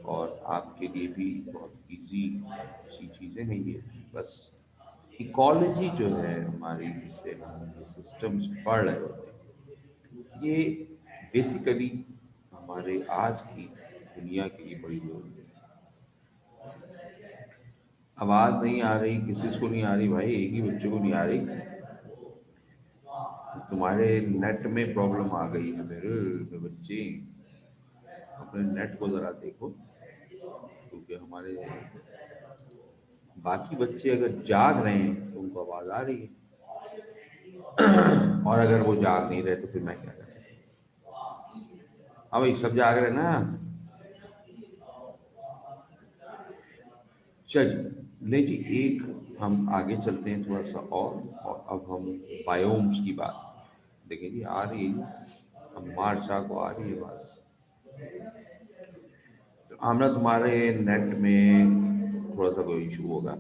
और आपके लिए भी बहुत इजी सी चीज़ें हैं ये। बस इकोलॉजी जो है हमारी, जिससे हम ये सिस्टम्स पढ़ रहे होते हैं, ये बेसिकली हमारे आज की दुनिया के लिए बड़ी जरूरी है। आवाज़ नहीं आ रही, किसी को नहीं आ रही भाई, एक ही बच्चे को नहीं आ रही। तुम्हारे नेट में प्रॉब्लम आ गई है मेरे बच्चे, अपने नेट को ज़रा देखो, क्योंकि हमारे बाकी बच्चे अगर जाग रहे हैं तो उनको आवाज़ आ रही है, और अगर वो जाग नहीं रहे तो फिर मैं क्या कर सकता हूँ। हाँ भाई, सब जाग रहे हैं ना? चलिए ले जी, एक हम आगे चलते हैं थोड़ा सा, और अब हम बायोम्स की बात देखें जी। आ रही है, अब मार्च शाह को आ रही है बस। तो आमना, तुम्हारे नेट में थोड़ा सा कोई इशू होगा।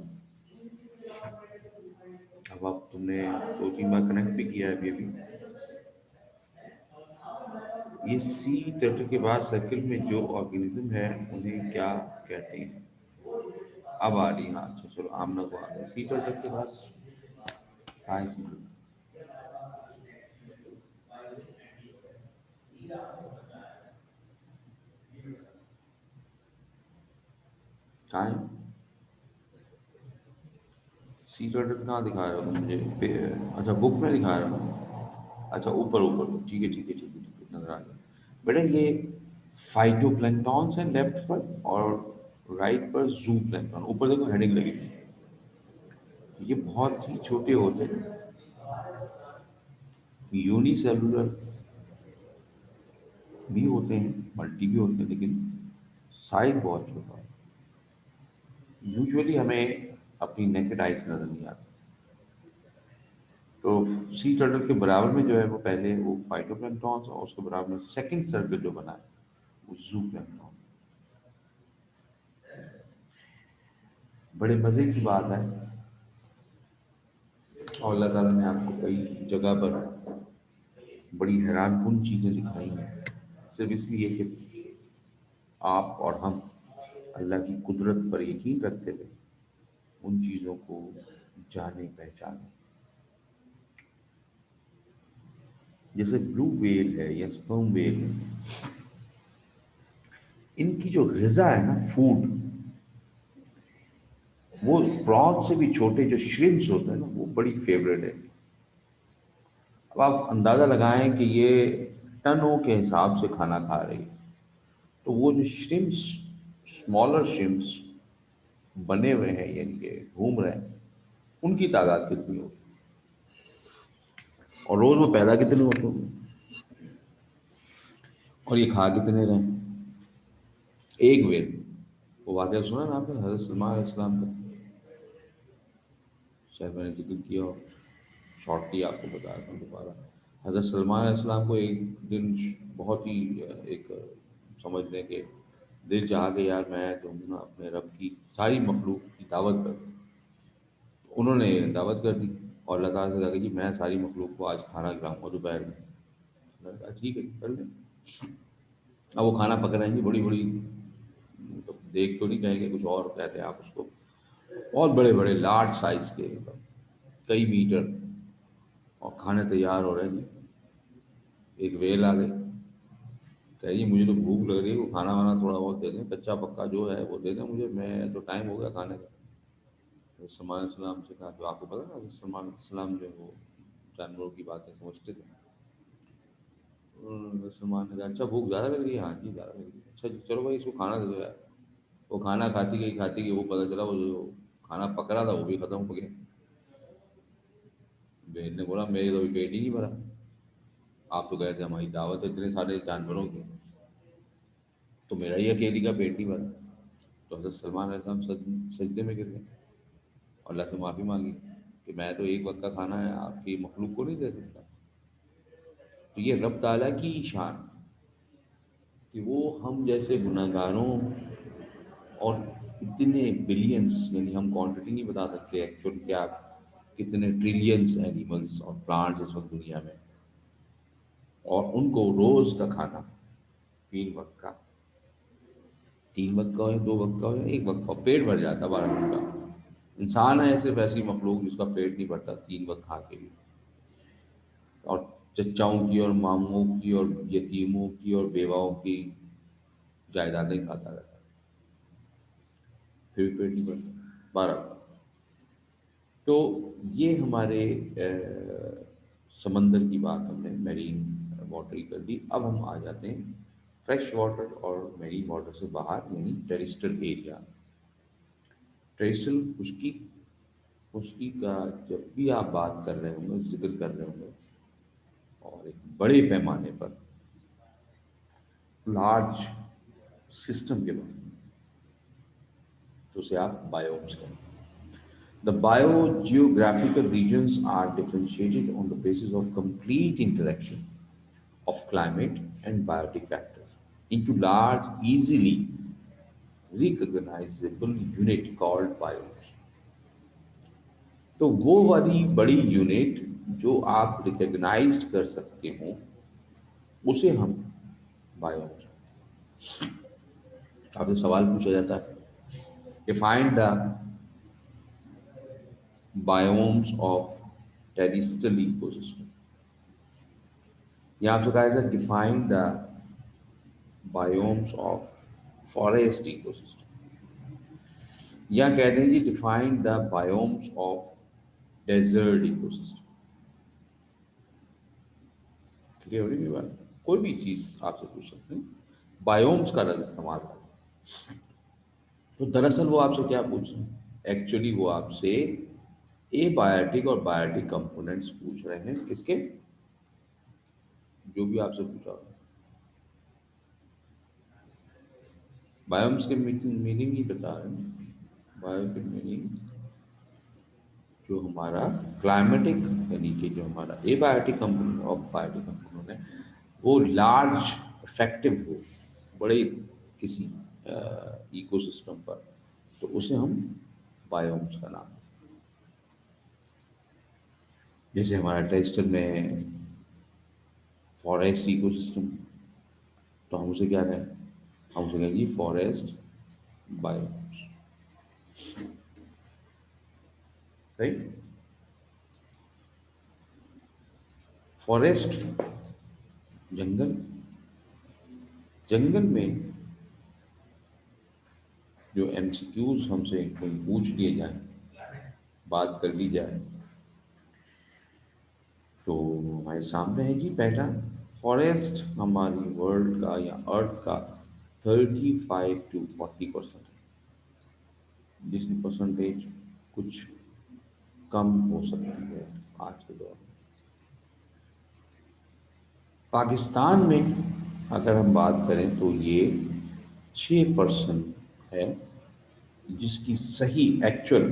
अब तुमने 2-3 बार कनेक्ट भी किया है अभी। ये सी टर्टल के बाद सर्कल में जो ऑर्गेनिज्म है उन्हें क्या कहते हैं? अब आ रही है, हाँ अच्छा चलो, आमना को आ गया। सी टर्टल के बाद कहाँ है सी टर्टल? कहाँ है सी टर्टल? कहाँ दिखा रहे हो तुम मुझे अच्छा, बुक में दिखा रहे हो? अच्छा, ऊपर ऊपर, ठीक है ठीक है ठीक है ठीक है, नजर आ गया। बेटा ये फाइटोप्लैंक्टॉन्स है लेफ्ट पर, और राइट पर जू प्लैंक्टॉन। ऊपर देखो हेडिंग लगी हुई है। ये बहुत ही छोटे होते हैं, यूनिसेलुलर भी होते हैं, मल्टी भी होते हैं, लेकिन साइज बहुत छोटा है। यूजुअली हमें अपनी नेकेड आई से नजर नहीं आता। तो सी टर्टल के बराबर में जो है वो पहले वो फाइटोप्लैंक्टॉन्स, और उसके बराबर में सेकंड सर्कल जो बना है वो जू प्लैंक्टॉन। बड़े मज़े की बात है, और अल्लाह ताला ने आपको कई जगह पर बड़ी हैरानकुन चीज़ें दिखाई हैं, सिर्फ इसलिए कि आप और हम अल्लाह की कुदरत पर यकीन रखते हुए उन चीज़ों को जाने पहचाने। जैसे ब्लू व्हेल है या स्पर्म व्हेल है, इनकी जो ग़िज़ा है ना, फूड, वो प्रॉन से भी छोटे जो श्रिम्प्स होते हैं ना, वो बड़ी फेवरेट है। अब आप अंदाज़ा लगाएं कि ये टनों के हिसाब से खाना खा रही है, तो वो जो श्रिम्प्स, स्मॉलर श्रिम्प्स बने हुए हैं, यानी कि घूम रहे हैं, उनकी तादाद कितनी होगी, और रोज़ वो पैदा कितने होते होंगे, और ये खा कितने रहे हैं? एक वेल, वो वाक़या सुना ना आपने हज़रत सलमान अलैहिस्सलाम का? शायद मैंने ज़िक्र किया हो, शॉर्टली आपको बताया था दोबारा। हज़रत सलमान अलैहिस्सलाम को एक दिन बहुत ही एक समझ लें कि दिल चाहा कि यार मैं जो हूँ ना अपने रब की सारी मखलूक की दावत कर दूँ। तो उन्होंने दावत कर दी, और अल्लाह ताला से कहा कि जी मैं सारी मखलूक को आज खाना खिलाऊँगा दोपहर में। मैंने कहा ठीक है कर लें। अब वो खाना पक रहे हैं जी, बड़ी बड़ी, मतलब देख तो नहीं कहेंगे, कुछ और कहते हैं आप उसको, बहुत बड़े बड़े लार्ज साइज के, मतलब कई मीटर, और खाने तैयार हो रहे हैं जी। एक वेल आ गई, कह जी मुझे तो भूख लग रही है, वो खाना वाना थोड़ा बहुत दे दें, कच्चा पक्का जो है वो दे दें मुझे, मैं तो टाइम हो गया खाने का। हज़रत सलमान सलाम से कहा, जो आपको पता है ना हज़रत सलमान सलाम जो है वो जानवरों की बातें समझते थे। उन्होंने सलमान ने कहा अच्छा भूख ज़्यादा लग रही है? हाँ जी ज़्यादा लग रही है। अच्छा जी चलो भाई इसको खाना दे दो यार। वो खाना खाती गई, वो पता चला वो जो खाना पक रहा था वो भी खत्म हो गया। भेड़ ने बोला मेरे तो अभी पेट ही नहीं भरा, आप तो गए थे हमारी दावत है इतने सारे जानवरों की, तो मेरा ही अकेली का पेट नहीं भरा। तो हज़रत सलमान अलैहिस्सलाम सजदे में गिर गए, और अल्लाह से माफ़ी मांगी कि मैं तो एक वक्त का खाना है आपकी मखलूक को नहीं दे सकता। तो ये रब ताला की शान, कि वो हम जैसे गुनहगारों और इतने बिलियंस, यानी हम क्वांटिटी नहीं बता सकते एक्चुअल क्या, कितने ट्रिलियंस एनिमल्स और प्लांट्स इस वक्त दुनिया में, और उनको रोज का खाना, 3 वक्त का, 3 वक्त का हो या 2 वक्त का हो या 1 वक्त का हो, पेट भर जाता 12 दिन का। इंसान है सिर्फ ऐसी मखलूक जिसका पेट नहीं भरता 3 वक्त खा के भी, और चच्चाओं की और मामूओं की और यतीमों की और बेवाओं की जायदादें खाता रहता है, फिर भी पेट नहीं भरता 12। तो ये हमारे समंदर की बात हमने मैरीन वाटर की कर दी। अब हम आ जाते हैं फ्रेश वाटर और मैरीन वाटर से बाहर, यानी टेरिस्ट्रियल एरिया। टेरिस्ट्रियल खुश्की, खुश्की का जब भी आप बात कर रहे होंगे, जिक्र कर रहे होंगे, और एक बड़े पैमाने पर लार्ज सिस्टम के बारे में, तो उसे आप बायोम्स कहें। The biogeographical regions are differentiated on the basis of complete interaction of climate and biotic factors into large, easily recognizable unit called biomes. तो वो वाली बड़ी यूनिट जो आप रिकग्नाइज्ड कर सकते हो, उसे हम बायोम्स। आपसे सवाल पूछा जाता है, defined the biomes of terrestrial ecosystem, या आपसे कहा जाता है define the biomes of forest ecosystem, या कहते हैं जी define the biomes of desert ecosystem. Clear हो रही है बात? कोई भी चीज आपसे पूछ सकते हैं, बायोम्स का लफ्ज इस्तेमाल करें। तो दरअसल वो आपसे क्या पूछ रहे हैं, एक्चुअली वो आपसे एबायोटिक और बायोटिक कंपोनेंट्स पूछ रहे हैं, किसके, जो भी आपसे पूछा हो। बायोम्स के मीनिंग ही बता रहे हैं, बायो के मीनिंग जो हमारा क्लाइमेटिक, यानी कि जो हमारा एबायोटिक कंपोनेंट और बायोटिक कंपोनेंट है, वो लार्ज इफेक्टिव हो बड़े किसी इकोसिस्टम पर, तो उसे हम बायोम्स का नाम। जैसे हमारा टेरेस्ट्रियल में फॉरेस्ट इकोसिस्टम, तो हम उसे क्या कहें, हम उसे कहेंगे फॉरेस्ट बायोम्स। सही। फॉरेस्ट, जंगल, जंगल में जो एमसीक्यूज हमसे कहीं पूछ लिए जाए, बात कर ली जाए, तो हमारे सामने है जी पहला, फॉरेस्ट हमारी वर्ल्ड का या अर्थ का 35 to 40% है, जिसकी परसेंटेज कुछ कम हो सकती है आज के दौर में। पाकिस्तान में अगर हम बात करें तो ये 6% है, जिसकी सही एक्चुअल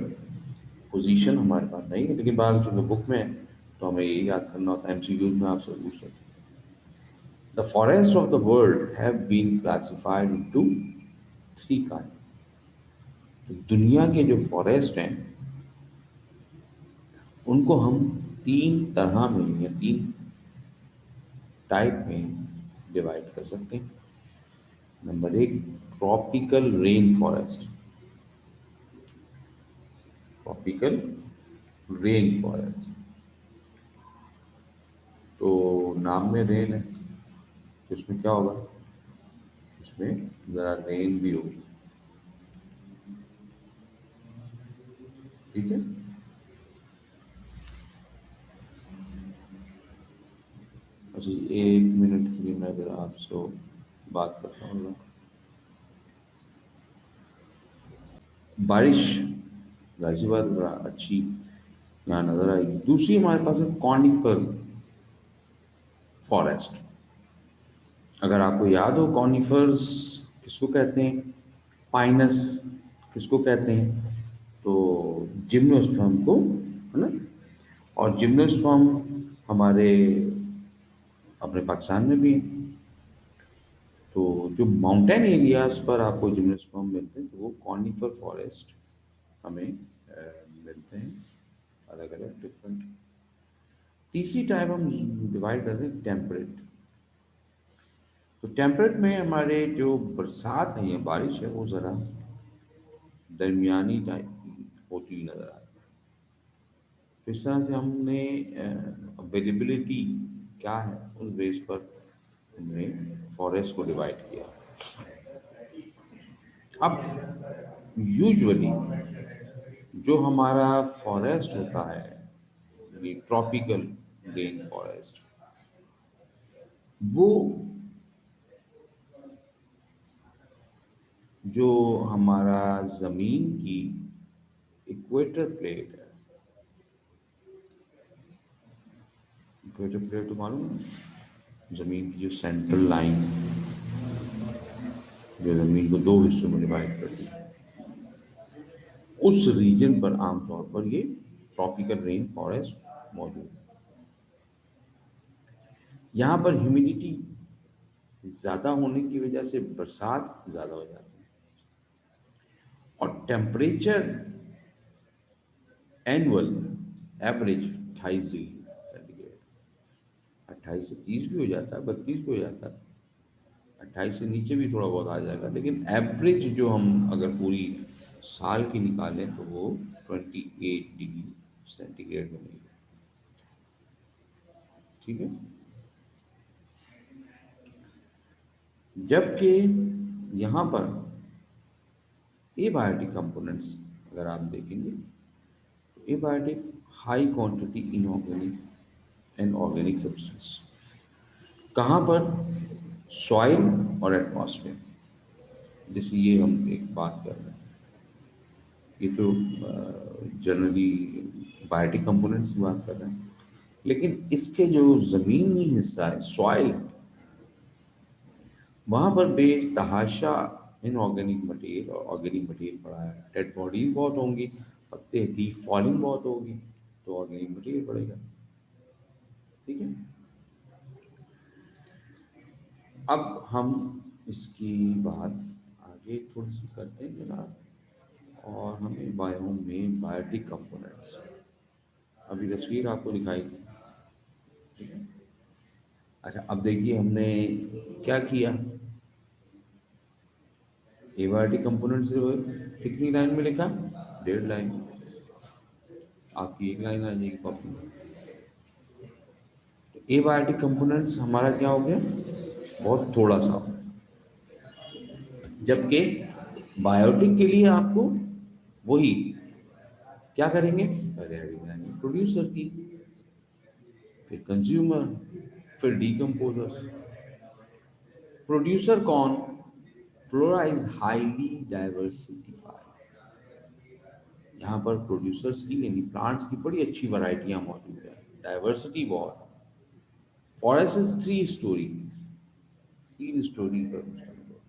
पोजीशन हमारे पास नहीं है, लेकिन बाहर जो बुक में है तो हमें ये याद करना होता है, एमसीक्यूज में आपसे पूछ लेते हैं। The forest of the world have been classified into 3 kind. तो दुनिया के जो फॉरेस्ट हैं उनको हम 3 तरह में या 3 टाइप में डिवाइड कर सकते हैं। Number 1, tropical rain forest. Tropical rain forest, तो नाम में रेन है, तो इसमें क्या होगा, इसमें ज़रा रेन भी होगी। ठीक है। अच्छा, 1 मिनट के लिए मैं ज़रा आपसे बात करता हूँ। बारिश जाहिर सी बात बड़ा अच्छी यहाँ नज़र आएगी। दूसरी हमारे पास है कॉनिफर फॉरेस्ट। अगर आपको याद हो कॉनिफर्स किसको कहते हैं, पाइनस किसको कहते हैं, तो जिम्नोस्पर्म को, है ना। और जिम्नोस्पर्म हमारे अपने पाकिस्तान में भी है। तो जो माउंटेन एरियाज पर आपको जिम्नोस्पर्म मिलते हैं तो वो कॉनिफर फॉरेस्ट हमें मिलते हैं, अलग अलग डिफरेंट। तीसरी टाइप हम डिवाइड करते हैं टेम्परेट। तो टेम्परेट में हमारे जो बरसात है या बारिश है वो ज़रा दरमियानी टाइप की होती नज़र आती है। तो इस तरह से हमने अवेलेबिलिटी क्या है उस बेस पर हमने फॉरेस्ट को डिवाइड किया। अब यूजुअली जो हमारा फॉरेस्ट होता है, ये ट्रॉपिकल रेन फॉरेस्ट, वो जो हमारा ज़मीन की इक्वेटर प्लेट है, इक्वेटर प्लेट तो मालूम है, ज़मीन की जो सेंट्रल लाइन जो ज़मीन को दो हिस्सों में डिवाइड करती है, उस रीजन पर आमतौर पर ये ट्रॉपिकल रेन फॉरेस्ट मौजूद है। यहाँ पर ह्यूमिडिटी ज़्यादा होने की वजह से बरसात ज़्यादा हो जाती है और temperature annual average 28 degree centigrade, 28 से 30 भी हो जाता है, 32 भी हो जाता है, 28 से नीचे भी थोड़ा बहुत आ जाएगा, लेकिन एवरेज जो हम अगर पूरी साल की निकालें तो वो 28 डिग्री सेंटीग्रेड में नहीं है। ठीक है। जबकि यहाँ पर एबायोटिक कंपोनेंट्स अगर आप देखेंगे तो abiotic high quantity inorganic and organic substance कहाँ पर, सॉइल और एटमॉस्फेयर। जैसे ये हम एक बात कर रहे हैं, ये तो जनरली बायोटिक कंपोनेंट्स की बात कर रहे हैं, लेकिन इसके जो ज़मीनी हिस्सा है सॉइल, वहाँ पर बेतहाशा इनऑर्गेनिक मटेरियल और ऑर्गेनिक मटेरियल पड़ा है। डेड बॉडीज बहुत होंगी, पत्ते लीफ फॉलिंग बहुत होगी, तो ऑर्गेनिक मटेरियल पड़ेगा। ठीक है। अब हम इसकी बात आगे थोड़ी सी करते हैं जनाब, और हमें बायोम में बायोटिक कंपोनेंट्स अभी तस्वीर आपको दिखाई दी। ठीक है। अच्छा, अब देखिए हमने क्या किया, एबायोटिक कंपोनेंट्स कितनी लाइन में लिखा, 1.5 लाइन। आपकी एक लाइन आ जाएगी कॉपी में। तो एबायोटिक कंपोनेंट्स हमारा क्या हो गया, बहुत थोड़ा सा। जबकि बायोटिक के लिए आपको वही क्या करेंगे, पहले हेडिंग लाएंगे प्रोड्यूसर की, फिर कंज्यूमर, फिर डीकम्पोजर्स। प्रोड्यूसर कौन, फ्लोरा इज हाईली डाइवर्सिफाइड। यहाँ पर प्रोड्यूसर्स की यानी प्लांट्स की बड़ी अच्छी वैरायटियां मौजूद है, डाइवर्सिटी बहुत। फॉरेस्ट इज 3 स्टोरी, 3 स्टोरी पर मुश्तमिल है।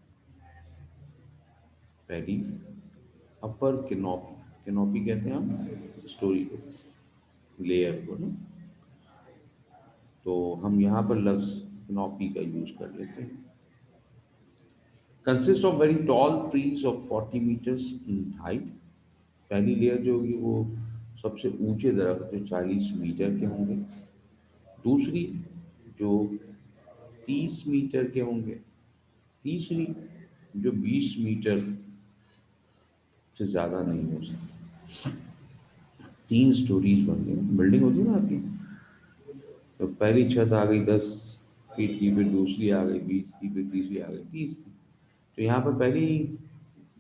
पहली अपर कैनोपी, कैनोपी कहते हैं हम स्टोरी को, लेयर को ना, तो हम यहाँ पर लफ्ज कैनोपी का यूज कर लेते हैं। Consist of very tall trees of 40 metres in height. पहली लेयर जो होगी वो सबसे ऊंचे दरख्त जो 40 मीटर के होंगे। दूसरी जो 30 मीटर के होंगे। तीसरी जो 20 मीटर से ज़्यादा नहीं हो सकती। 3 स्टोरीज बन गई बिल्डिंग होती है ना आपकी, तो पहली छत आ गई 10 फीट की, फिर दूसरी आ गई 20 की, फिर तीसरी आ गई 30 की। तो यहाँ पर पहली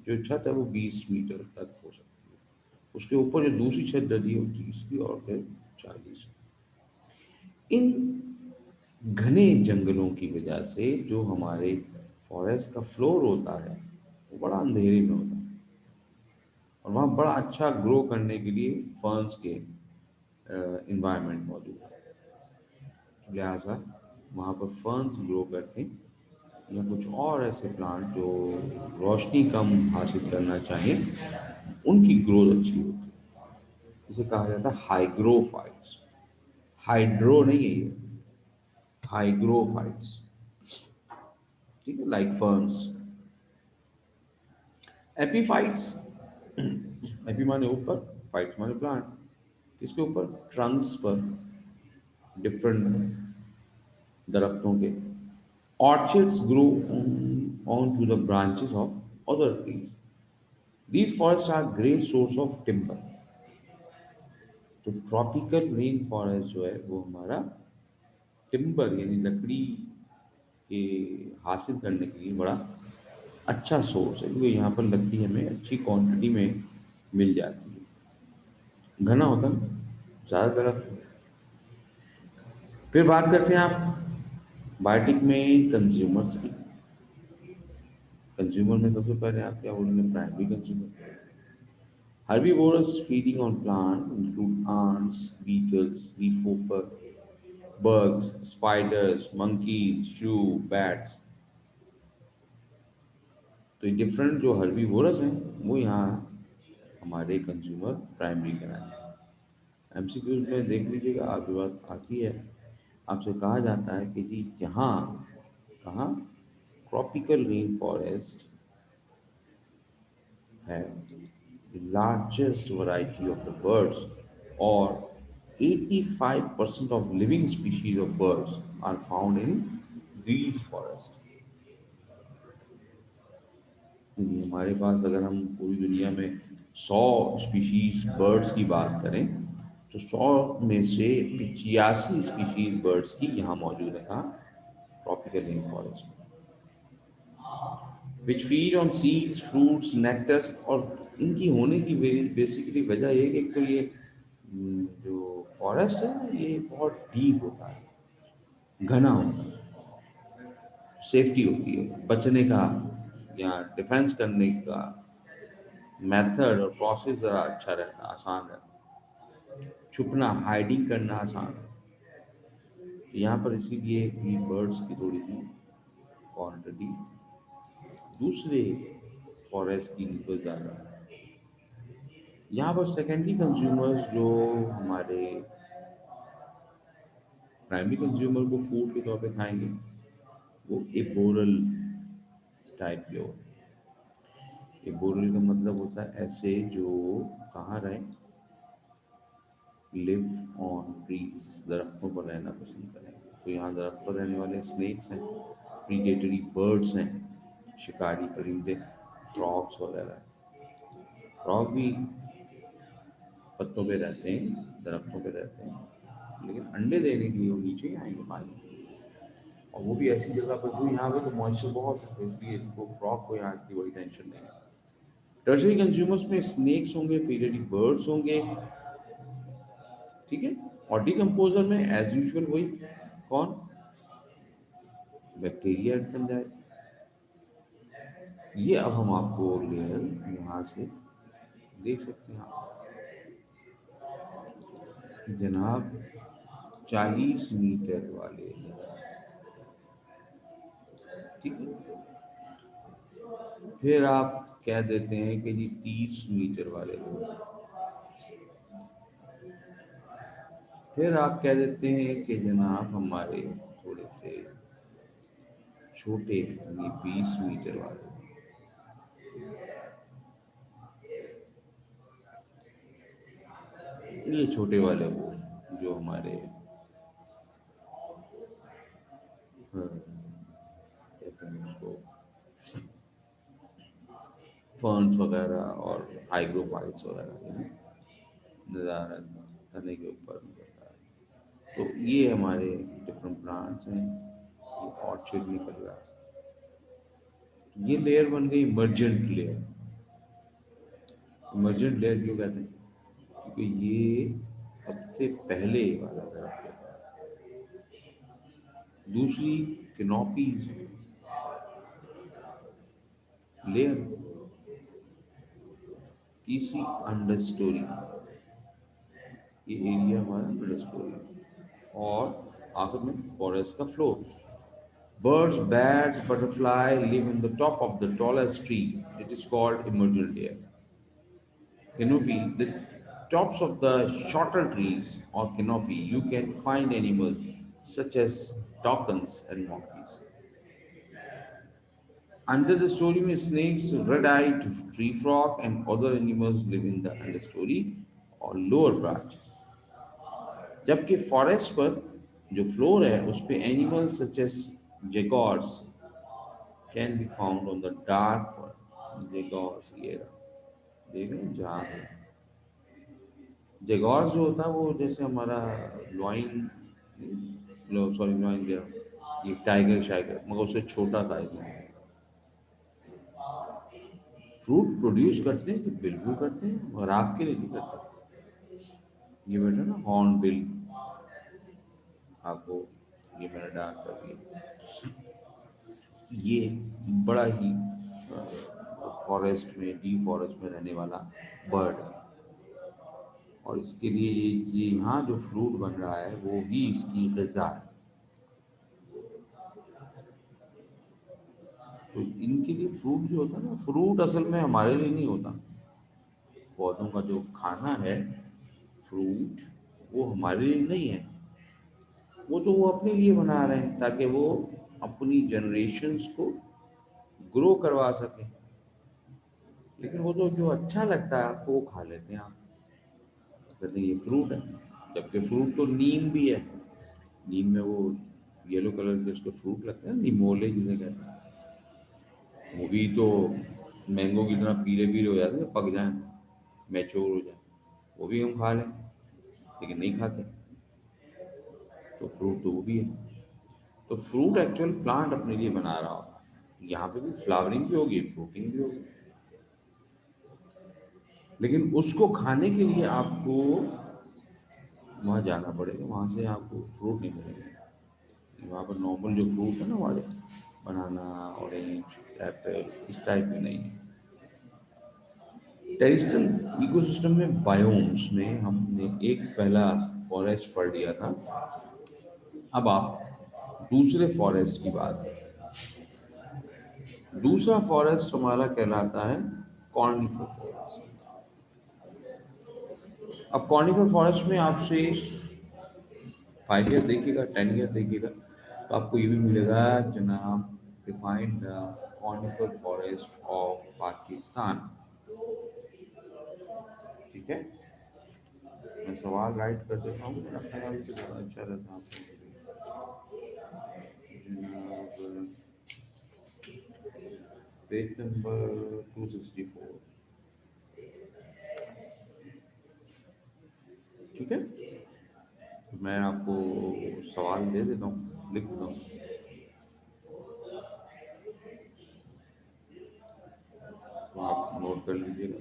जो छत है वो 20 मीटर तक हो सकती है, उसके ऊपर जो दूसरी छत डली है वो 30 की, और फिर 40। इन घने जंगलों की वजह से जो हमारे फॉरेस्ट का फ्लोर होता है वो बड़ा अंधेरे में होता है, और वहाँ बड़ा अच्छा ग्रो करने के लिए फर्न्स के इन्वायरमेंट मौजूद है। लिहाजा वहाँ पर फर्न्स ग्रो करते हैं, या कुछ और ऐसे प्लांट जो रोशनी कम हासिल करना चाहें उनकी ग्रोथ अच्छी होती है। इसे कहा जाता है हाइग्रोफाइट्स। हाइड्रो नहीं है ये, हाइग्रोफाइट्स। ठीक है, लाइक फर्न्स। एपीफाइट्स, एपी माने ऊपर, फाइट्स माने प्लांट। किसके ऊपर? ट्रंक्स पर, डिफरेंट दरख्तों के। Orchids grow on to the branches of other trees. These forest are great source of timber. तो ट्रॉपिकल रेन फॉरेस्ट जो है वो हमारा टिम्बर यानी लकड़ी के हासिल करने के लिए बड़ा अच्छा सोर्स है, क्योंकि यहाँ पर लकड़ी हमें अच्छी क्वांटिटी में मिल जाती है। घना होता है, ज़्यादा तरफ। फिर बात करते हैं आप बायोटिक में कंज्यूमर्स की। कंज्यूमर में सबसे पहले आप क्या बोलेंगे? Primary consumer. Herbivores feeding on plants include ants, beetles, leafhopper, bugs, spiders, monkeys, shrew, bats। तो ये डिफरेंट जो हर्बीवोरस हैं वो यहाँ हमारे कंज्यूमर प्राइमरी कहलाते हैं। एमसीक्यूज में देख लीजिएगा, आपकी बात आती है, आपसे कहा जाता है कि जी यहाँ कहाँ tropical rain forest have the largest variety of the birds, or 85% of living species of birds are found in these forests। यानी हमारे पास अगर हम पूरी दुनिया में 100 स्पीशीज बर्ड्स की बात करें तो 100 में से 85 स्पीशीज बर्ड्स की यहाँ मौजूद है। कहाँ? ट्रॉपिकल रेन फॉरेस्ट में। Which feed on seeds, fruits, nectars. और इनकी होने की बेसिकली वजह ये है कि एक तो ये जो फॉरेस्ट है ना, ये बहुत डीप होता है, घना होता है, सेफ्टी होती है बचने का या डिफेंस करने का मेथड और प्रोसेस ज़रा अच्छा रहता है, आसान रहता है, छुपना हाइडिंग करना आसान है। तो यहाँ पर इसीलिए भी बर्ड्स की थोड़ी सी क्वांटिटी दूसरे फॉरेस्ट की निकल ज़्यादा है। यहाँ पर सेकेंडरी कंज्यूमर्स जो हमारे प्राइमरी कंज्यूमर को फूड के तौर पे खाएंगे वो एबोरल टाइप के होते हैं। एबोरल का मतलब होता है ऐसे जो कहाँ रहे, लिव ऑन ट्रीज, दरख्तों पर रहना पसंद करें। तो यहाँ दरख्त पर रहने वाले स्नेक्स हैं, प्रीडेटरी बर्ड्स हैं, शिकारी परिंदे, फ्रॉग्स वगैरह। फ्रॉग भी पत्तों पे रहते हैं, दरख्तों पे रहते हैं, लेकिन अंडे देने के लिए वो नीचे ही आएंगे पानी। और वो भी ऐसी जगह पर जो यहाँ पे तो मॉइस्चर बहुत है, तो इसलिए इनको फ्रॉग को यहाँ की बड़ी टेंशन नहीं है। टर्शरी कंज्यूमर्स में स्नेक्स होंगे, पीरियडिक बर्ड्स होंगे, ठीक है। और डिकम्पोजर में एज यूजुअल वही कौन? बैक्टीरिया बन जाए। ये अब हम आपको लेयर यहाँ से देख सकते हैं आप कि जनाब 40 मीटर वाले, ठीक है। फिर आप कह देते हैं कि जी 30 मीटर वाले लोग। फिर आप कह देते हैं कि जनाब हमारे थोड़े से छोटे यानी 20 मीटर वाले। ये छोटे वाले वो जो हमारे कहते हैं उसको फर्न्स वगैरह और हाइग्रोफाइट्स वगैरह नज़ारा तने के ऊपर निकलता है। तो ये हमारे डिफरेंट प्लांट्स हैं, ये ऑर्चिड निकल रहा है। ये लेयर बन गई इमर्जेंट लेयर। इमर्जेंट लेयर क्यों कहते हैं? क्योंकि ये सबसे पहले वाला दरख्त है। दूसरी कैनोपीज लेयर, तीसरी अंडर स्टोरी, ये एरिया हमारा अंडर स्टोरी, और आखिर में फॉरेस्ट का floor. Birds, bats, butterfly live in the top of the tallest tree. It is called emergent layer. Canopy, the tops of the shorter trees or canopy, you can find animals such as toucans and monkeys. Under the story में snakes, red eyed tree frog and other animals live in the understory और lower branches. जबकि forest पर जो floor है उस पे animals such as jaguars can be found on the dark forest. Jaguars ये देख रहे हैं जहाँ जेगॉर्स जो होता है वो जैसे हमारा लॉइन, सॉरी लॉइन कह रहा हूँ, ये टाइगर शाइगर मगर उससे छोटा था इसमें। फ्रूट प्रोड्यूस करते हैं तो बिल्कुल करते हैं और आपके लिए नहीं करते। ये बेटा ना हॉर्न बिल आपको, ये मैंने डाल कर दिया। ये बड़ा ही फॉरेस्ट में, डी फॉरेस्ट में रहने वाला बर्ड है और इसके लिए ये यहाँ जो फ्रूट बन रहा है वो भी इसकी ग़िज़ा है। तो इनके लिए फ्रूट जो होता है ना, फ्रूट असल में हमारे लिए नहीं होता। पौधों का जो खाना है, फ्रूट, वो हमारे लिए नहीं है। वो तो वो अपने लिए बना रहे हैं ताकि वो अपनी जनरेशन्स को ग्रो करवा सके। लेकिन वो तो जो अच्छा लगता है आपको वो खा लेते हैं आप, कहते हैं ये फ्रूट है। जबकि फ्रूट तो नीम भी है। नीम में वो येलो कलर के उसके फ्रूट लगते हैं, निमोले जिसे कहते हैं। वो भी तो मैंगो की तरह पीले पीले हो जाते हैं, पक जाएं, मैच्योर हो जाए, वो भी हम खा लें, लेकिन नहीं खाते। तो फ्रूट तो वो भी है। तो फ्रूट एक्चुअल प्लांट अपने लिए बना रहा होता है। यहाँ पे भी फ्लावरिंग भी होगी, फ्रूटिंग भी होगी, लेकिन उसको खाने के लिए आपको वहाँ जाना पड़ेगा, वहाँ से आपको फ्रूट नहीं मिलेगा। वहाँ पर नॉर्मल जो फ्रूट है ना हमारे, बनाना, ऑरेंज, एप्पल, इस टाइप में नहीं है। टेरिस्टल इकोसिस्टम में बायोम्स में हमने एक पहला फॉरेस्ट पढ़ लिया था। अब आप दूसरे फॉरेस्ट की बात करें। दूसरा फॉरेस्ट हमारा कहलाता है कॉर्निफर फॉरेस्ट। अब कॉर्निफर फॉरेस्ट में आपसे 5 ईयर देखिएगा, 10 ईयर देखिएगा, तो आपको ये भी मिलेगा जनाब, defined the conifer forest of Pakistan. ठीक है, मैं सवाल राइट कर देता हूँ, मेरा ख्याल से ज़्यादा अच्छा रहता है आपके लिए। जनाब, पेज नंबर 264। ठीक है, तो मैं आपको सवाल दे देता हूँ, लिख देता हूँ, तो आप नोट कर लीजिएगा।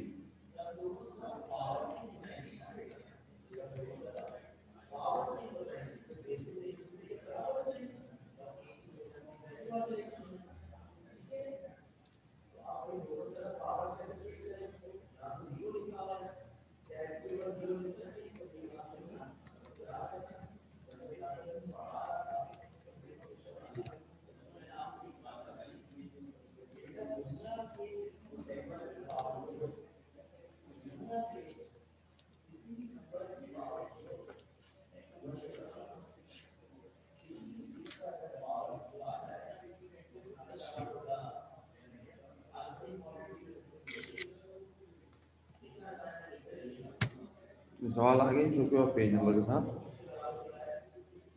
तो सवाल आ गए जो कि आप पेज नंबर के साथ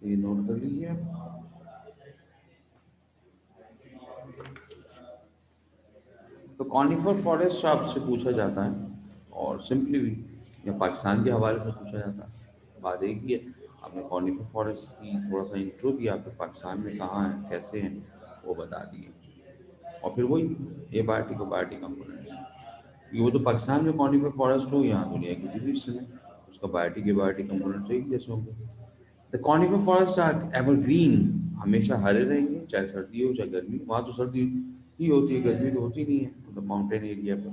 ये नोट कर लीजिए आप। तो कॉनिफर फॉरेस्ट आपसे पूछा जाता है और सिंपली भी या पाकिस्तान के हवाले से पूछा जाता है। बात एक ही है, आपने कॉनिफर फॉरेस्ट की थोड़ा सा इंट्रो किया, फिर पाकिस्तान में कहाँ है, कैसे हैं, वो बता दिए। और फिर वही ए बायोटिक को बायोटिक कंपोनेंट्स, ये वो तो पाकिस्तान में कॉनिफर फॉरेस्ट हो, यहाँ दुनिया किसी भी हिस्से में उसका बायोटिक ए बायोटिक कंपोनेंट्स एक जैसे होंगे। The conifer forest are evergreen, हमेशा हरे रहेंगे, चाहे सर्दी हो चाहे गर्मी। वहाँ तो सर्दी ही होती है, गर्मी तो होती नहीं है, मतलब माउंटेन एरिया पर।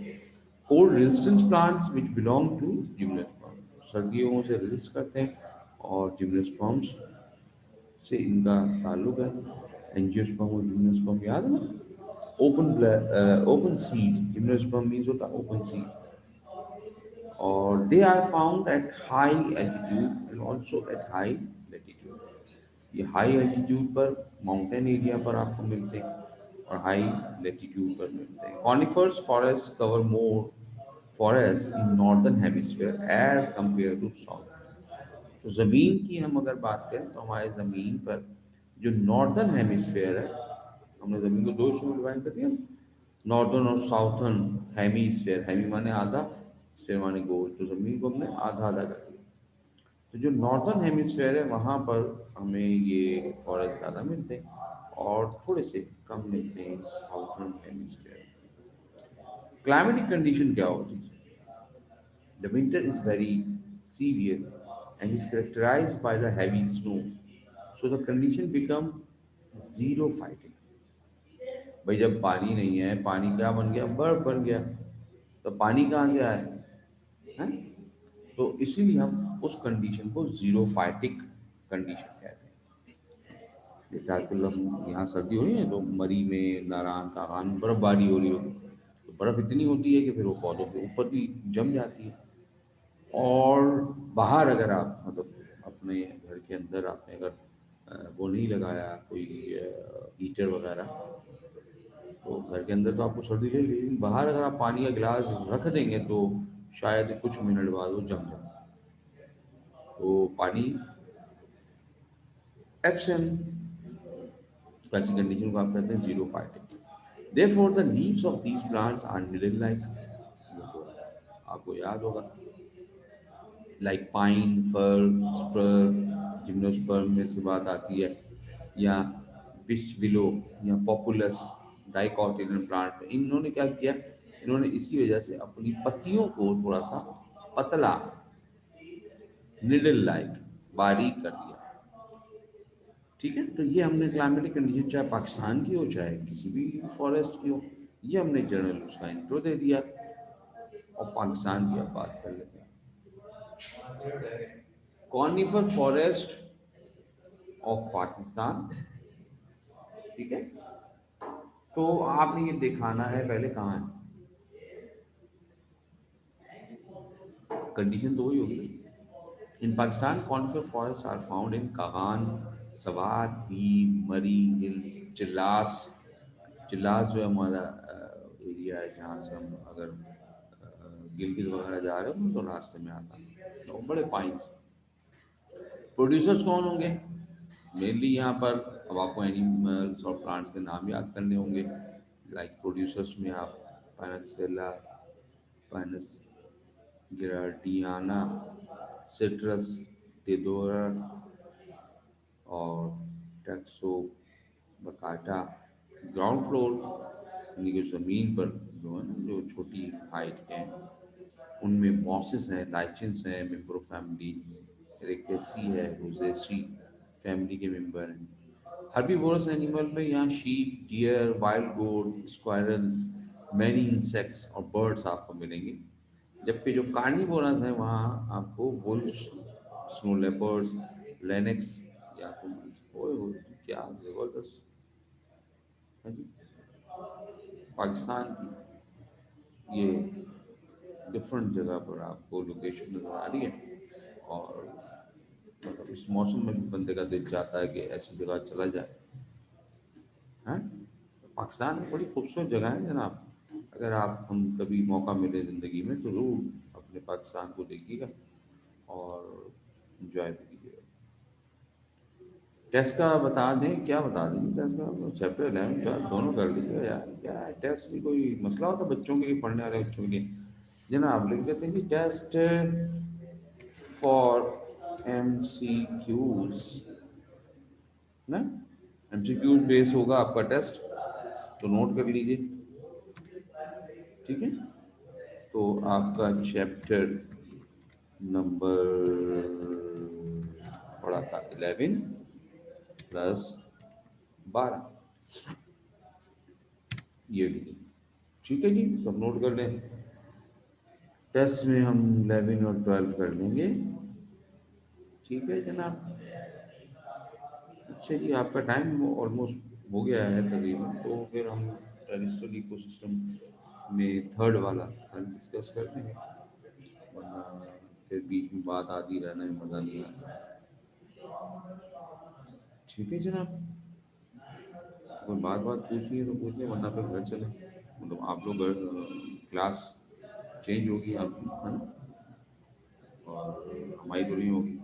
Cold resistance plants which belong to gymnosperm, सर्दियों से रेजिस्ट करते हैं और जिम्नोस्पर्म्स से इनका ताल्लुक है। एंजियोस्पर्म और जिम्नोस्पर्म याद है ना? ओपन सीड, जिम्नोस्पर्म मीन्स होता है ओपन सीड, और they are found at high altitude and also at high latitude. ये हाई एल्टीट्यूड पर, माउंटेन एरिया पर आपको मिलते हैं, और हाई लेटीट्यूड पर मिलते हैं। Conifers forest cover more forest in northern hemisphere as compare to south. तो ज़मीन की हम अगर बात करें तो हमारे ज़मीन पर जो नॉर्दर्न हेमिस्फीयर है, हमने ज़मीन को दो हिस्सों में डिवाइड कर दिया, नॉर्दर्न और साउथर्न हेमिस्फीयर। हेमी माने आधा, स्फीयर माने गोल, तो ज़मीन को हमने आधा आधा कर दिया। तो जो नॉर्दर्न हेमिस्फीयर है वहाँ पर हमें ये फॉरेस्ट ज़्यादा मिलते हैं और थोड़े से कम मिलते हैं साउथर्न हेमिस्फीयर। क्लाइमेटिक कंडीशन क्या होती है? The winter is very severe and is characterized by the heavy snow. So the condition become zero fighting. भाई जब पानी नहीं है, पानी क्या बन गया? बर्फ बन गया। तो पानी कहाँ से आया है? तो इसीलिए हम उस कंडीशन को जीरो फाइटिक कंडीशन कहते हैं। जैसे आजकल हम यहाँ सर्दी हो रही है तो मरी में, नारायण कागान में बर्फबारी हो रही हो, तो बर्फ इतनी होती है कि फिर वो पौधों के ऊपर भी जम जाती है। और बाहर अगर आप मतलब अपने घर के अंदर आपने अगर वो नहीं लगाया कोई हीटर वगैरह, तो घर के अंदर तो आपको सर्दी लगेगी, लेकिन बाहर अगर आप पानी का गिलास रख देंगे तो शायद कुछ मिनट बाद वो जम जाए। तो पानी एप्सन, ऐसी कंडीशन को आप कहते हैं xerophytic. Therefore the leaves of these plants are needle like, आपको याद होगा, like pine, fir, spruce, gymnosperm में से बात आती है, या बिश विलो या पॉपुलस डाइकोटिलेडन प्लांट। इन्होंने क्या किया, इन्होंने इसी वजह से अपनी पत्तियों को थोड़ा सा पतला, निडल लाइक, बारीक कर दिया। ठीक है, तो ये हमने क्लाइमेटिक कंडीशन चाहे पाकिस्तान की हो चाहे किसी भी फॉरेस्ट की हो, ये हमने जनरल उसका इंट्रो दे दिया। और पाकिस्तान की अब बात कर लेते हैं। Conifer forest of Pakistan. ठीक है, तो आपने ये दिखाना है पहले कहाँ है, कंडीशन तो वही होगी। In Pakistan conifer forest are found in Kaghan, Swat, Dir, Murree hills, Chilas. Chilas जो है हमारा एरिया है जहाँ से हम अगर गिलगित वगैरह जा रहे हो तो रास्ते में आता है, तो बड़े पाइन्स। प्रोड्यूसर्स कौन होंगे? मेनली यहाँ पर अब आपको एनिमल्स और प्लांट्स के नाम याद करने होंगे। लाइक प्रोड्यूसर्स में आप पैनक्सेला, पैनस गिरार्डियाना, सिट्रस, टेडोरा और टैक्सो बकाटा। ग्राउंड फ्लोर यानी कि ज़मीन पर जो है ना, जो छोटी हाइट के हैं, उनमें मॉसेस हैं, लाइचेंस हैं, मेम्बर फैमिली, एरिकेसी है, रोजेसी फैमिली के मेंबर हैं। हर्बीवोरस एनिमल में यहाँ sheep, deer, wild goat, squirrels, many insects और बर्ड्स आपको मिलेंगे। जबकि जो कार्निवोरस है वहाँ आपको वुल्फ्स, स्नो लेपर्ड्स, लेनेक्स या क्या जबरदस्त है जी। पाकिस्तान की ये डिफरेंट जगह पर आपको लोकेशन नज़र आ रही है, और मतलब इस मौसम में भी बंदे का दिल चाहता है कि ऐसी जगह चला जाए। हैं, पाकिस्तान में बड़ी खूबसूरत जगह है जनाब। अगर आप हम कभी मौका मिले ज़िंदगी में तो ज़रूर अपने पाकिस्तान को देखिएगा और इंजॉय भी कीजिएगा। टेस्ट का बता दें, क्या बता दें टेस्ट का? चैप्टर 11 12 दोनों कर लीजिएगा यार, क्या है टेस्ट भी कोई मसला होता है बच्चों के लिए, पढ़ने वाले बच्चों के लिए? जनाब लिख देते हैं कि टेस्ट फॉर MCQs ना, MCQs बेस होगा आपका टेस्ट, तो नोट कर लीजिए। ठीक है, तो आपका चैप्टर नंबर पड़ा था 11 प्लस 12, ये लीजिए। ठीक है जी, सब नोट कर लें। टेस्ट में हम 11 और 12 कर लेंगे। ठीक है जनाब। अच्छा जी, आपका टाइम ऑलमोस्ट हो गया है तकरीबन, तो फिर हम टेरेस्ट्रियल इकोसिस्टम में थर्ड वाला कल डिस्कस कर देंगे, वरना फिर बीच में बात आती रहने में मज़ा नहीं आता। ठीक है जनाब। कोई बात बात पूछनी है तो पूछ लें, वरना फिर घर चले, मतलब आप लोग क्लास चेंज होगी आपकी, है ना, और हमारी तो नहीं होगी।